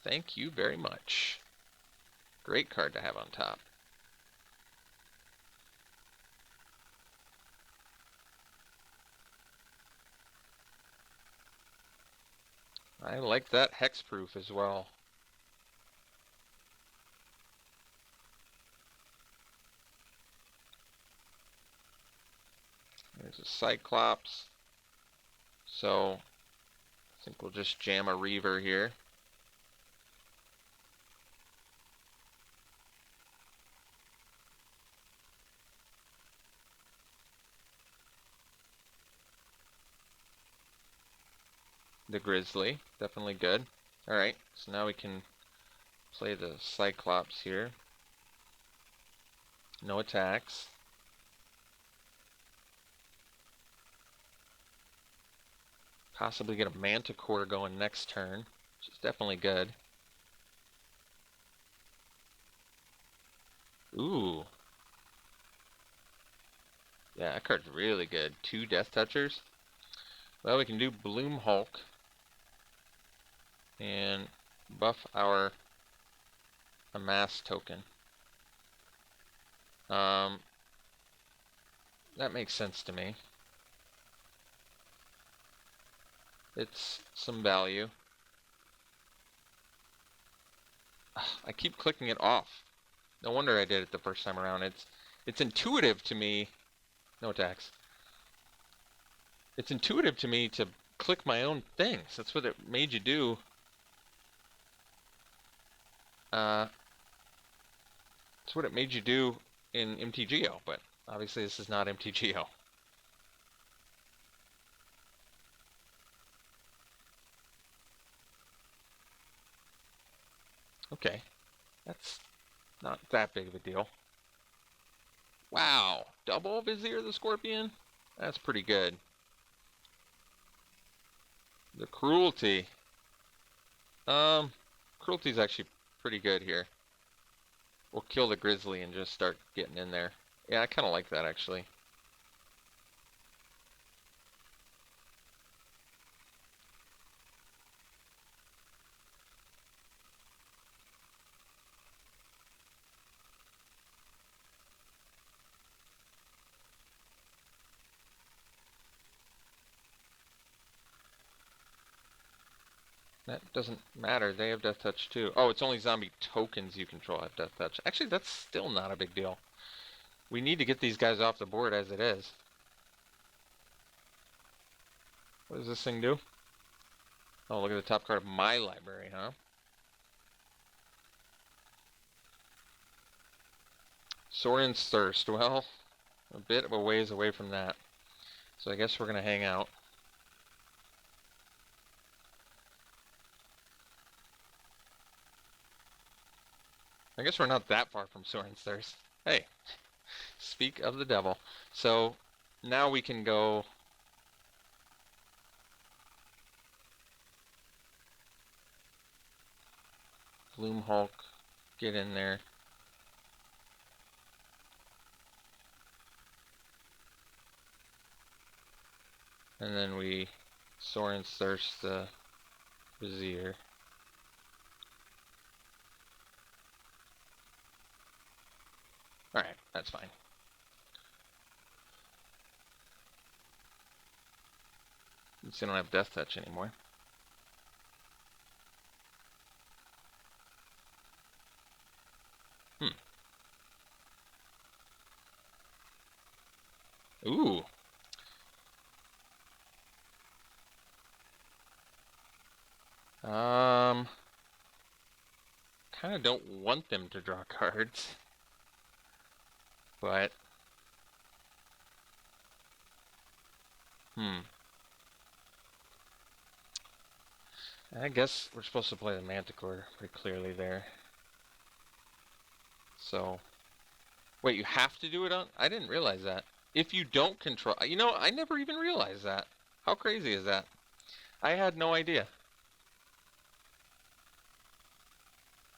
[SPEAKER 1] thank you very much. Great card to have on top. I like that hexproof as well. There's a Cyclops. So, I think we'll just jam a Reaver here. The Grizzly, definitely good. Alright, so now we can play the Cyclops here. No attacks. Possibly get a Manticore going next turn, which is definitely good. Ooh. Yeah, that card's really good. 2 Death Touchers. Well, we can do Bloom Hulk and buff our Amass token. That makes sense to me. It's some value. I keep clicking it off. No wonder I did it the first time around. It's intuitive to me. No attacks. It's intuitive to me to click my own things. That's what it made you do. That's what it made you do in MTGO, but obviously this is not MTGO. Okay, that's not that big of a deal. Wow, double Vizier the Scorpion? That's pretty good. The Cruelty. Cruelty's actually pretty good here. We'll kill the Grizzly and just start getting in there. Yeah, I kind of like that actually. That doesn't matter. They have Death Touch too. Oh, it's only zombie tokens you control have Death Touch. Actually, that's still not a big deal. We need to get these guys off the board as it is. What does this thing do? Oh, look at the top card of my library, huh? Soren's Thirst. Well, a bit of a ways away from that. So I guess we're going to hang out. I guess we're not that far from Soren's Thirst. Hey, speak of the devil. So now we can go... Gloom Hulk, get in there. And then we Soren's Thirst the Vizier. Alright, that's fine. Since they don't have Death Touch anymore. Ooh. Kind of don't want them to draw cards. But... I guess we're supposed to play the Manticore pretty clearly there. So... Wait, you have to do it on... I didn't realize that. If you don't control... You know, I never even realized that. How crazy is that? I had no idea.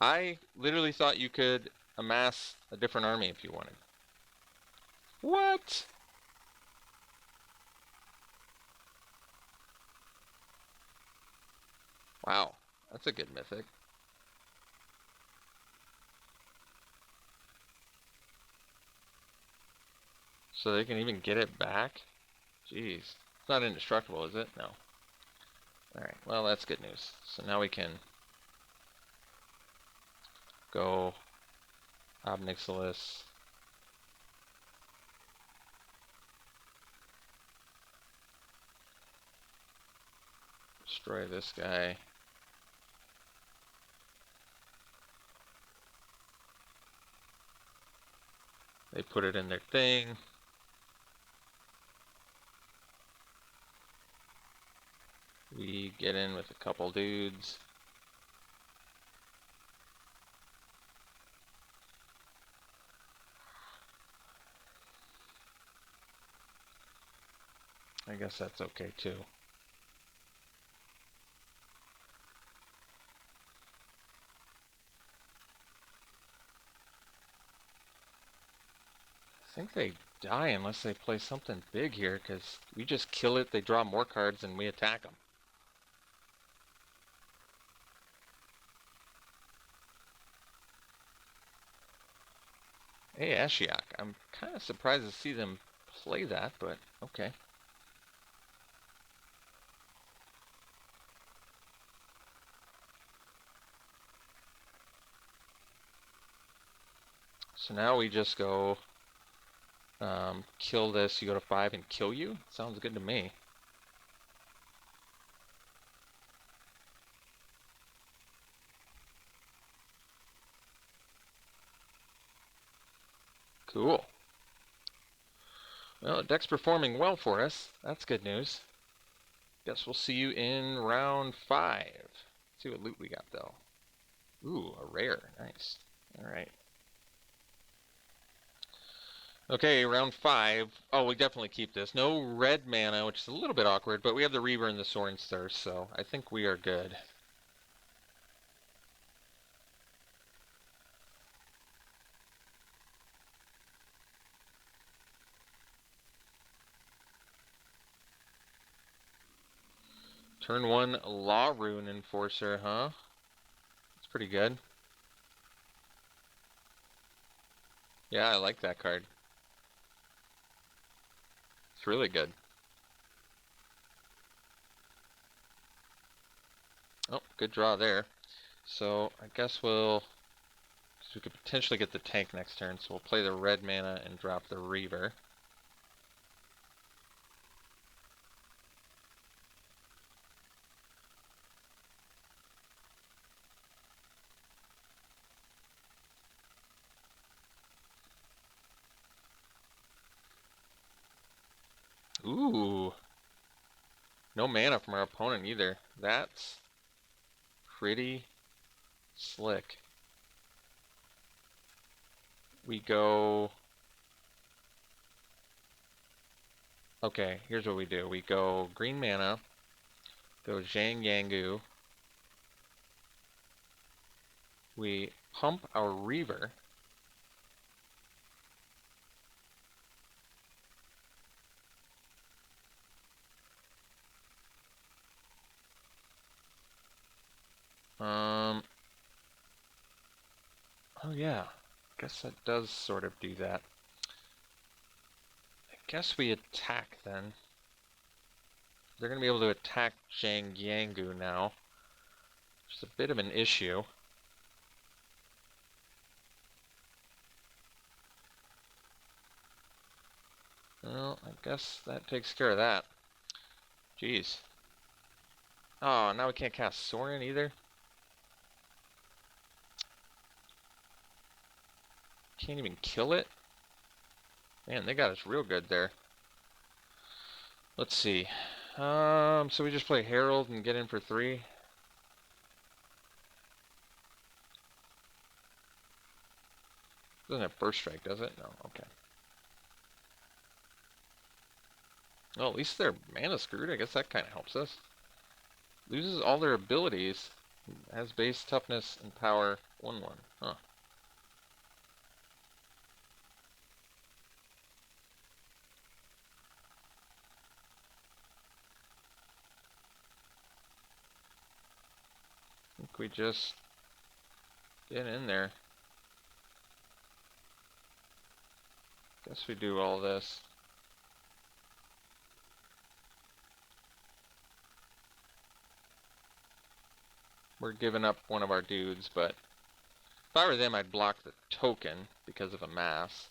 [SPEAKER 1] I literally thought you could amass a different army if you wanted. What? Wow, that's a good mythic. So they can even get it back? Jeez. It's not indestructible, is it? No. Alright, well that's good news. So now we can go Obnixilis. Destroy this guy. They put it in their thing. We get in with a couple dudes. I guess that's okay too. I think they die unless they play something big here, because we just kill it, they draw more cards, and we attack them. Hey, Ashiok. I'm kind of surprised to see them play that, but okay. So now we just go kill this, you go to 5 and kill you? Sounds good to me. Cool. Well, the deck's performing well for us. That's good news. Guess we'll see you in round 5. Let's see what loot we got, though. Ooh, a rare. Nice. Alright. Okay, round 5. Oh, we definitely keep this. No red mana, which is a little bit awkward, but we have the Reaver and the Soren's Thirst, so I think we are good. Turn 1 Law Rune Enforcer, huh? That's pretty good. Yeah, I like that card. It's really good. Oh, good draw there. So I guess we could potentially get the tank next turn, so we'll play the red mana and drop the Reaver. Ooh. No mana from our opponent either. That's pretty slick. We go... Okay, here's what we do. We go green mana, go Zhang Yangu. We pump our Reaver. Oh yeah, guess that does sort of do that. I guess we attack then. They're going to be able to attack Zhang Yangu now, which is a bit of an issue. Well, I guess that takes care of that. Jeez. Oh, now we can't cast Sorin either? Can't even kill it? Man, they got us real good there. Let's see. So we just play Herald and get in for 3? Doesn't have First Strike, does it? No, okay. Well, at least they're mana screwed. I guess that kind of helps us. Loses all their abilities. Has base toughness and power 1/1. Huh. I think we just get in there. Guess we do all this. We're giving up one of our dudes, but if I were them, I'd block the token because of a mass.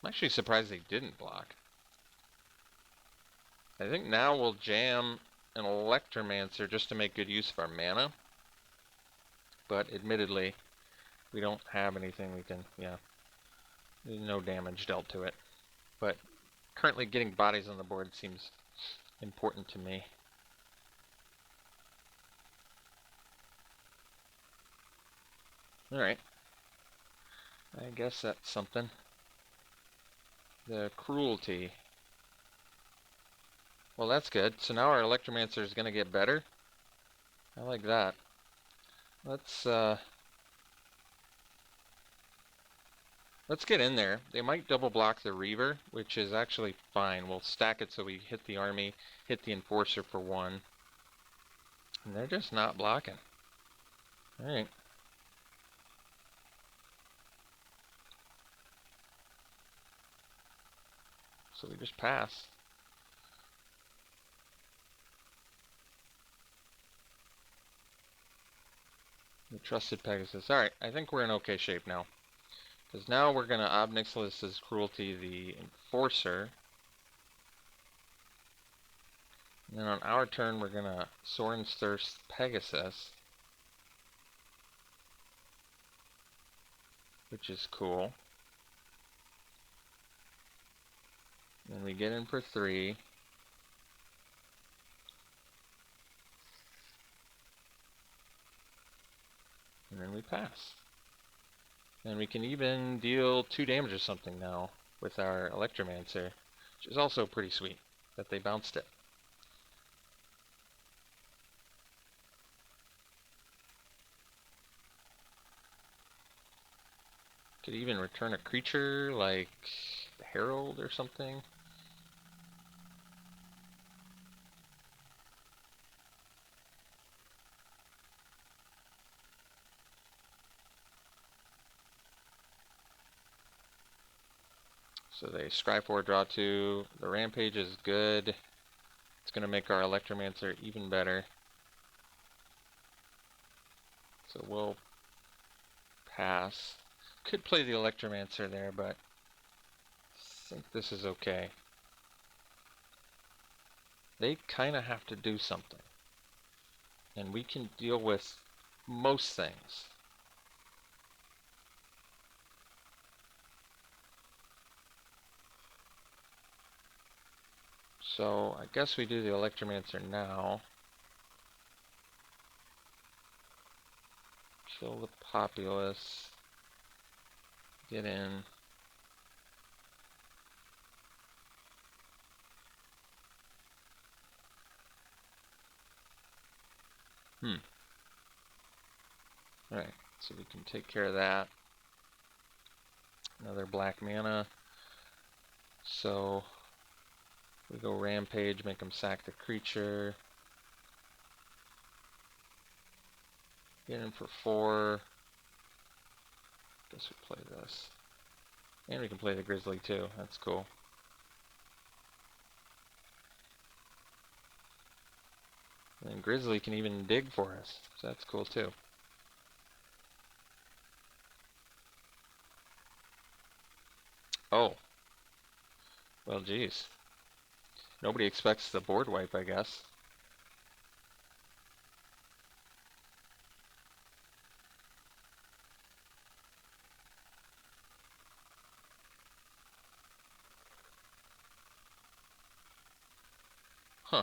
[SPEAKER 1] I'm actually surprised they didn't block. I think now we'll jam an Electromancer just to make good use of our mana. But admittedly, we don't have anything we can, yeah. There's no damage dealt to it. But currently getting bodies on the board seems important to me. Alright. I guess that's something. The cruelty. Well, that's good. So now our Electromancer is going to get better. I like that. Let's get in there. They might double block the Reaver, which is actually fine. We'll stack it so we hit the army, hit the Enforcer for 1. And they're just not blocking. Alright. So we just pass. The Trusted Pegasus. Alright, I think we're in okay shape now. Because now we're going to Ob Nixilis' Cruelty the Enforcer. And then on our turn, we're going to Soren's Thirst Pegasus. which is cool. Then we get in for 3. And then we pass. And we can even deal 2 damage or something now with our Electromancer, which is also pretty sweet that they bounced it. Could even return a creature like Herald or something. So they scry 4, draw 2. The Rampage is good. It's going to make our Electromancer even better. So we'll pass. Could play the Electromancer there, but I think this is okay. They kind of have to do something. And we can deal with most things. So I guess we do the Electromancer now. Kill the Populace. Get in. Alright, so we can take care of that. Another black mana. So we go Rampage, make them sack the creature. Get in for 4. Guess we play this. And we can play the Grizzly too. That's cool. And Grizzly can even dig for us. So that's cool too. Oh. Well, geez. Nobody expects the board wipe, I guess. Huh.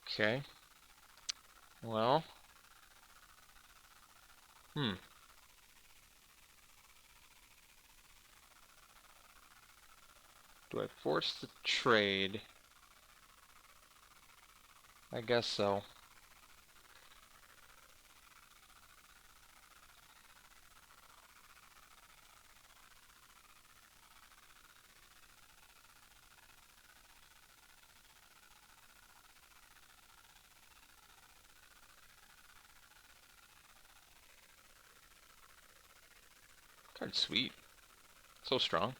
[SPEAKER 1] Okay. Well. Do I force the trade? I guess so. Card's sweet. So strong.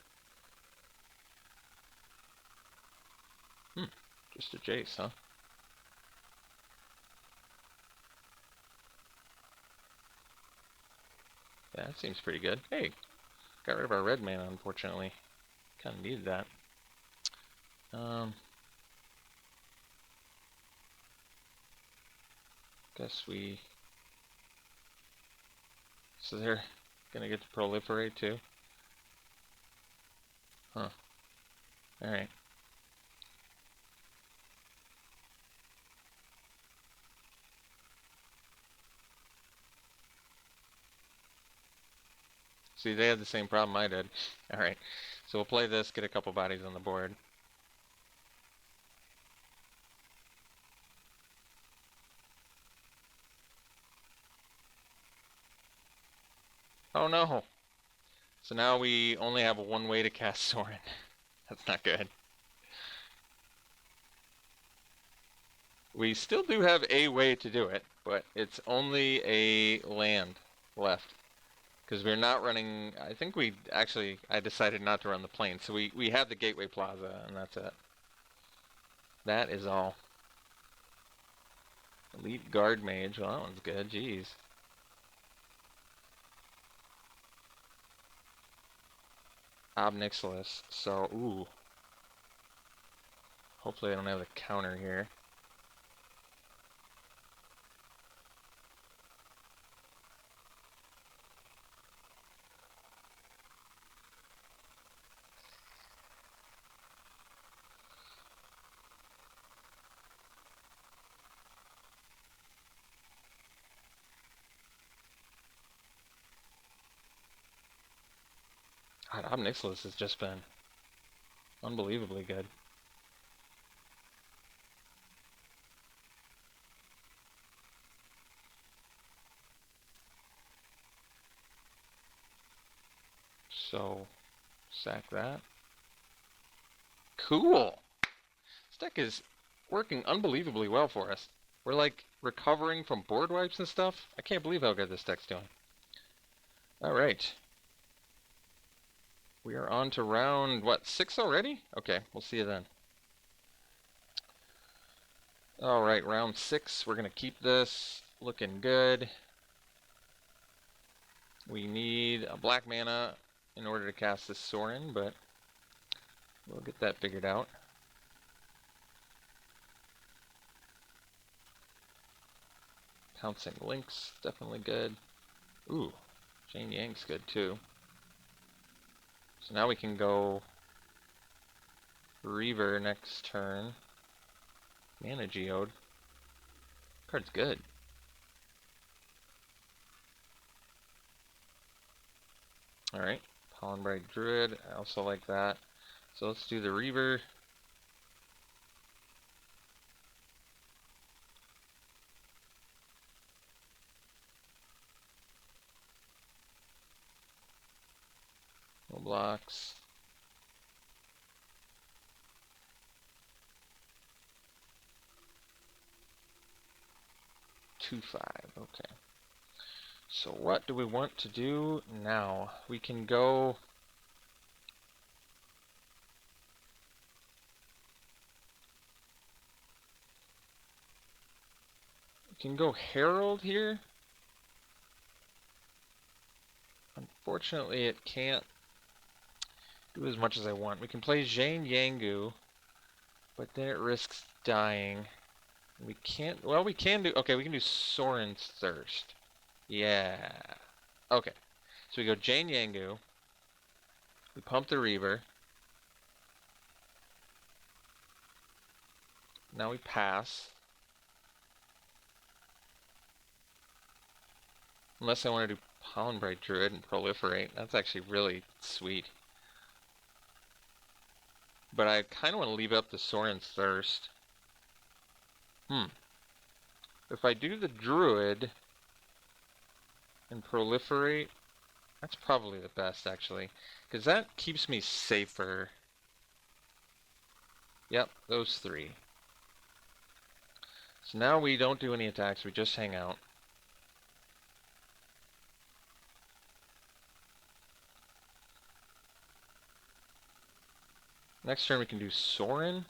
[SPEAKER 1] Just a Jace, huh? Yeah, that seems pretty good. Hey, got rid of our red mana, unfortunately. Kind of needed that. Guess we... So they're gonna get to proliferate too? Huh. Alright. See, they had the same problem I did. Alright. So we'll play this, get a couple bodies on the board. Oh no! So now we only have one way to cast Sorin. That's not good. We still do have a way to do it, but it's only a land left. Because we're not running, I think I decided not to run the plane. So we have the Gateway Plaza, and that's it. That is all. Elite Guard Mage, well that one's good, jeez. Obnixilis, so, ooh. Hopefully I don't have the counter here. God, Obnixilis has just been unbelievably good. So, sack that. Cool! This deck is working unbelievably well for us. We're like recovering from board wipes and stuff. I can't believe how good this deck's doing. Alright. We are on to round, what, 6 already? Okay, we'll see you then. Alright, round 6. We're going to keep this looking good. We need a black mana in order to cast this Sorin, but we'll get that figured out. Pouncing Lynx, definitely good. Ooh, Jane Yang's good too. So now we can go Reaver next turn. Mana Geode. Card's good. Alright, Pollenbright Druid, I also like that. So let's do the Reaver. No blocks. Two, 5, okay. So what do we want to do now? We can go... We can go Herald here. Unfortunately, it can't do as much as I want. We can play Jane Yangu, but then it risks dying. We can't... Well, we can do... Okay, we can do Sorin's Thirst. Yeah. Okay. So we go Jane Yangu. We pump the Reaver. Now we pass. Unless I want to do Pollenbright Druid and Proliferate. That's actually really sweet. But I kind of want to leave up the Sorin's Thirst. If I do the Druid and Proliferate, that's probably the best, actually. Because that keeps me safer. Yep, those 3. So now we don't do any attacks, we just hang out. Next turn we can do Sorin.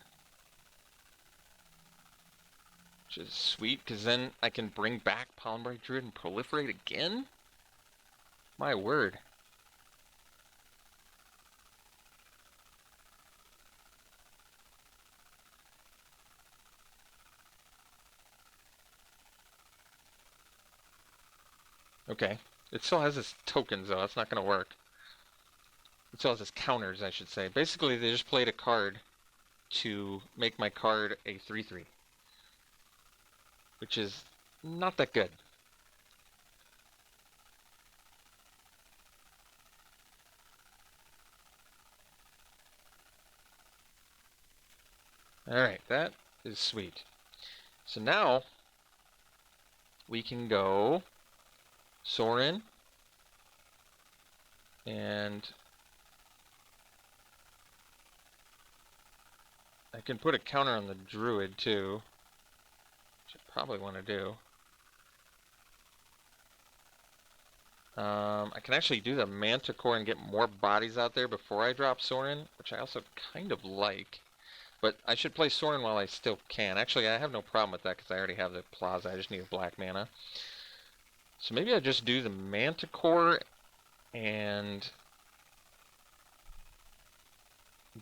[SPEAKER 1] Which is sweet, because then I can bring back Pollenbright Druid and Proliferate again? My word. Okay. It still has its tokens, though. That's not going to work. It still has its counters, I should say. Basically, they just played a card to make my card a 3/3. Which is not that good. Alright, that is sweet. So now, we can go Sorin, and I can put a counter on the Druid too, which I probably want to do. I can actually do the Manticore and get more bodies out there before I drop Sorin, which I also kind of like. But I should play Sorin while I still can. Actually, I have no problem with that because I already have the Plaza. I just need a black mana. So maybe I just do the Manticore and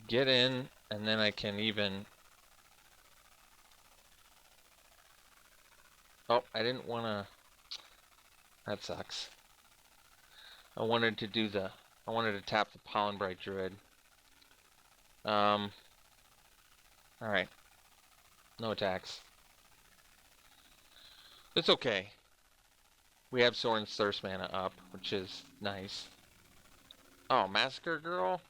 [SPEAKER 1] get in, and then I can even... Oh, I didn't want to... That sucks. I wanted to tap the Pollenbright Druid. Alright. No attacks. It's okay. We have Sorin's Thirst mana up, which is nice. Oh, Massacre Girl?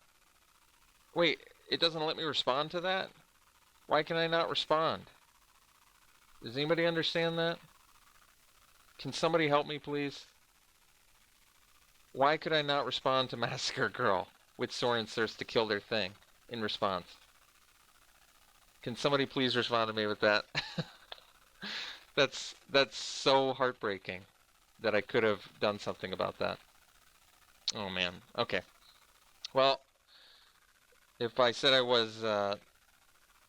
[SPEAKER 1] Wait, it doesn't let me respond to that? Why can I not respond? Does anybody understand that? Can somebody help me, please? Why could I not respond to Massacre Girl with Soren's thirst to kill their thing in response? Can somebody please respond to me with that? That's so heartbreaking that I could have done something about that. Oh man. Okay. Well, if I said I was a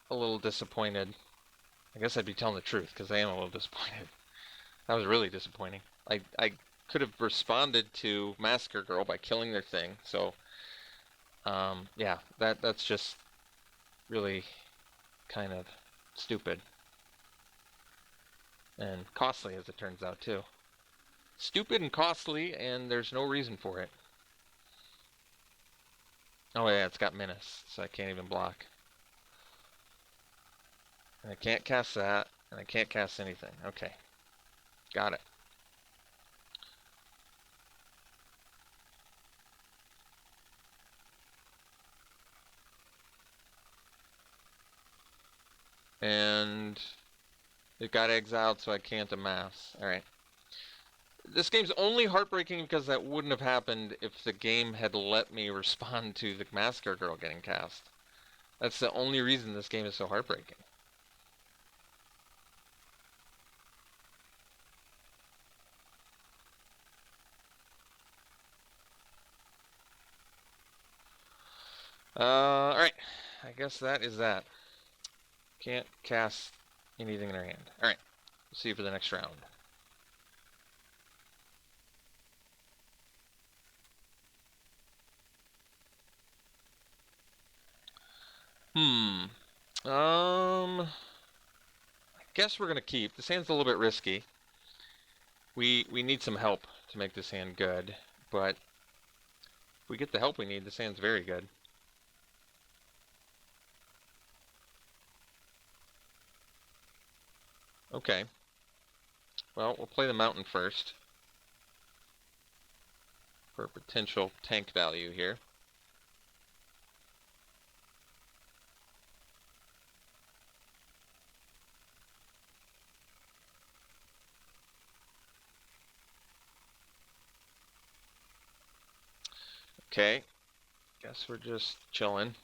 [SPEAKER 1] little disappointed, I guess I'd be telling the truth because I am a little disappointed. That was really disappointing. I could have responded to Massacre Girl by killing their thing. So yeah, that's just really kind of stupid and costly as it turns out too. Stupid and costly, and there's no reason for it. Oh yeah, it's got Menace, so I can't even block. And I can't cast that, and I can't cast anything. Okay, got it. And it got exiled, so I can't amass. Alright. This game's only heartbreaking because that wouldn't have happened if the game had let me respond to the Massacre Girl getting cast. That's the only reason this game is so heartbreaking. Alright. I guess that is that. Can't cast anything in her hand. Alright. See you for the next round. I guess we're gonna keep. This hand's a little bit risky. We need some help to make this hand good, but if we get the help we need, this hand's very good. Okay. Well, we'll play the mountain first for potential tank value here. Okay. Guess we're just chilling.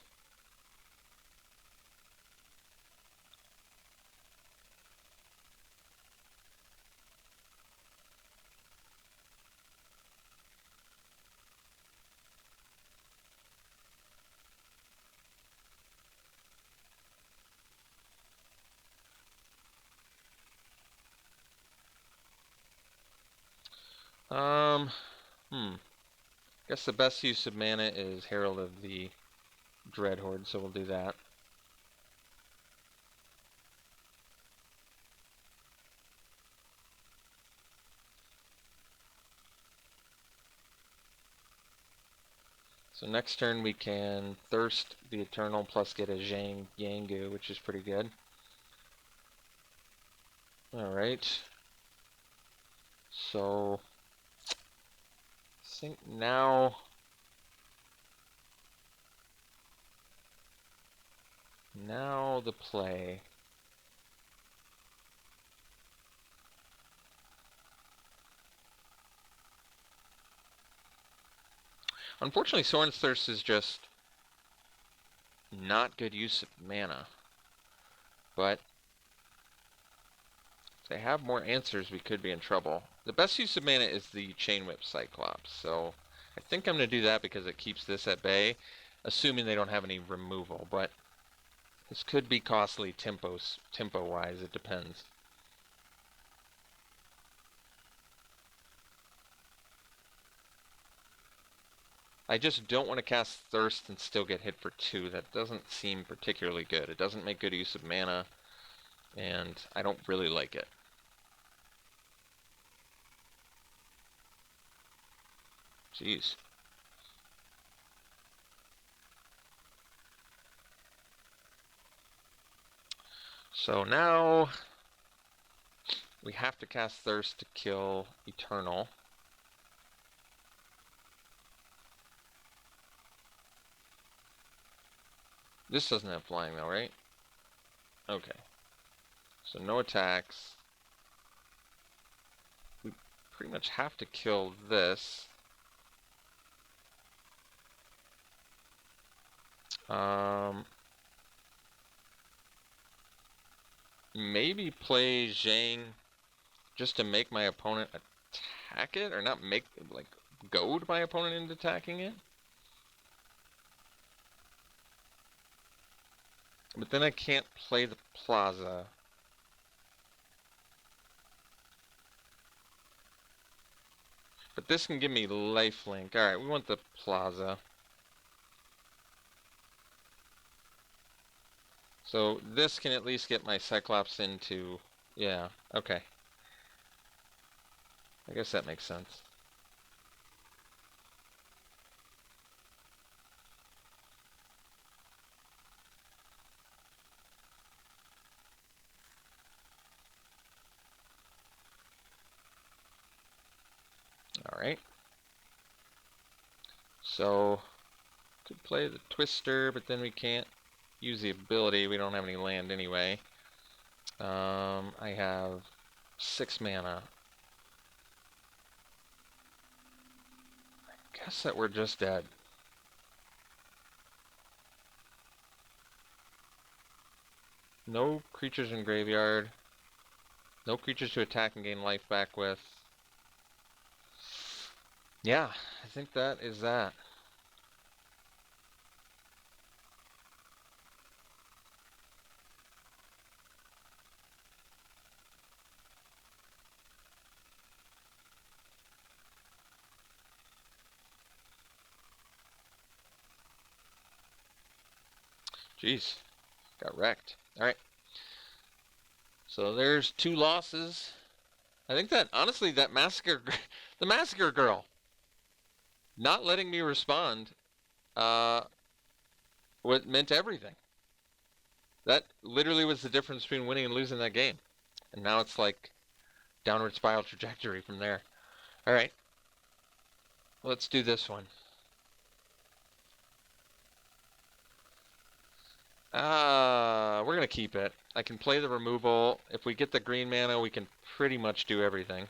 [SPEAKER 1] Um, Guess the best use of mana is Herald of the Dreadhorde, so we'll do that. So next turn we can Thirst the Eternal plus get a Yangu, which is pretty good. Alright. So I think now the play. Unfortunately, Soren's Thirst is just not good use of mana. But if they have more answers, we could be in trouble. The best use of mana is the Chain Whip Cyclops, so I think I'm going to do that because it keeps this at bay, assuming they don't have any removal, but this could be costly tempo-wise, it depends. I just don't want to cast Thirst and still get hit for 2. That doesn't seem particularly good. It doesn't make good use of mana, and I don't really like it. Jeez. So now we have to cast Thirst to kill Eternal. This doesn't have flying though, right? Okay. So no attacks. We pretty much have to kill this. Maybe play Zhang just to make my opponent attack it, or not make, like, goad my opponent into attacking it. But then I can't play the plaza. But this can give me lifelink. Alright, we want the plaza. So this can at least get my Cyclops into... Yeah, okay. I guess that makes sense. Alright. So, could play the Twister, but then we can't use the ability. We don't have any land anyway. I have 6 mana. I guess that we're just dead. No creatures in graveyard. No creatures to attack and gain life back with. Yeah, I think that is that. Jeez, got wrecked. Alright, so there's 2 losses. I think that, honestly, that Massacre, the Massacre Girl, not letting me respond, what meant everything. That literally was the difference between winning and losing that game. And now it's like downward spiral trajectory from there. Alright, let's do this one. We're gonna keep it. I can play the removal. If we get the green mana, we can pretty much do everything.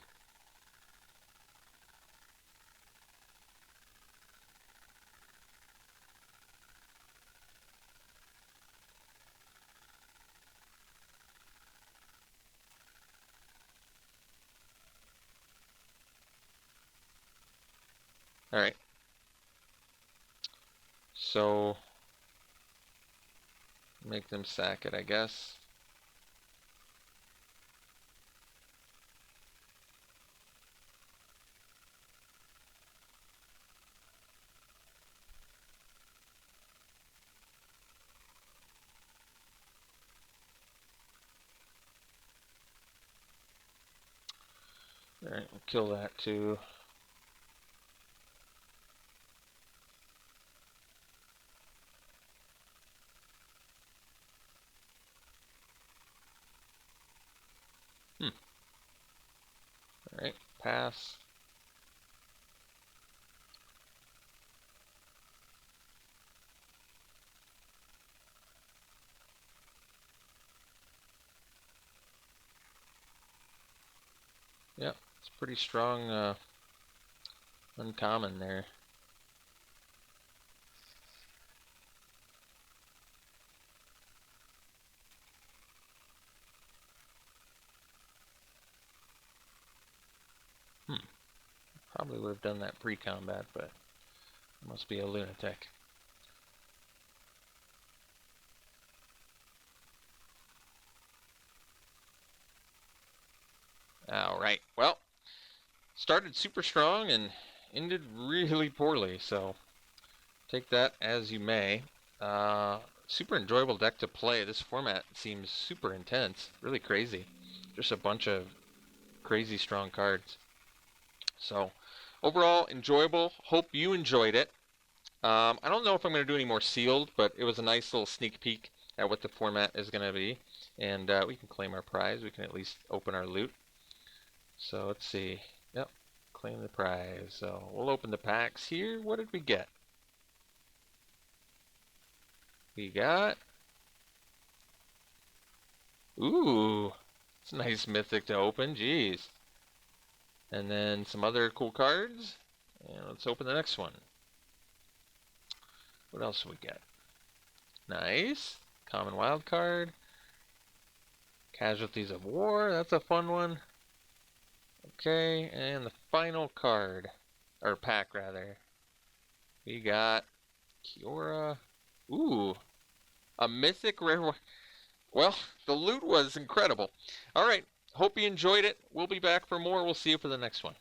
[SPEAKER 1] Alright. So, make them sack it, I guess. Alright, we'll kill that too. Alright, pass. Yep, it's pretty strong uncommon there. Probably would have done that pre-combat, but I must be a lunatic. Alright, well, started super strong and ended really poorly, so take that as you may. Super enjoyable deck to play. This format seems super intense, really crazy. Just a bunch of crazy strong cards. So, overall, enjoyable. Hope you enjoyed it. I don't know if I'm going to do any more sealed, but it was a nice little sneak peek at what the format is going to be. And we can claim our prize. We can at least open our loot. So let's see. Yep, claim the prize. So we'll open the packs here. What did we get? We got... Ooh, it's a nice mythic to open, jeez. And then some other cool cards. And let's open the next one. What else do we get? Nice. Common wild card. Casualties of War, that's a fun one. Okay, and the final card. Or pack, rather. We got Kiora. Ooh, a mythic rare. Well, the loot was incredible. All right, hope you enjoyed it. We'll be back for more. We'll see you for the next one.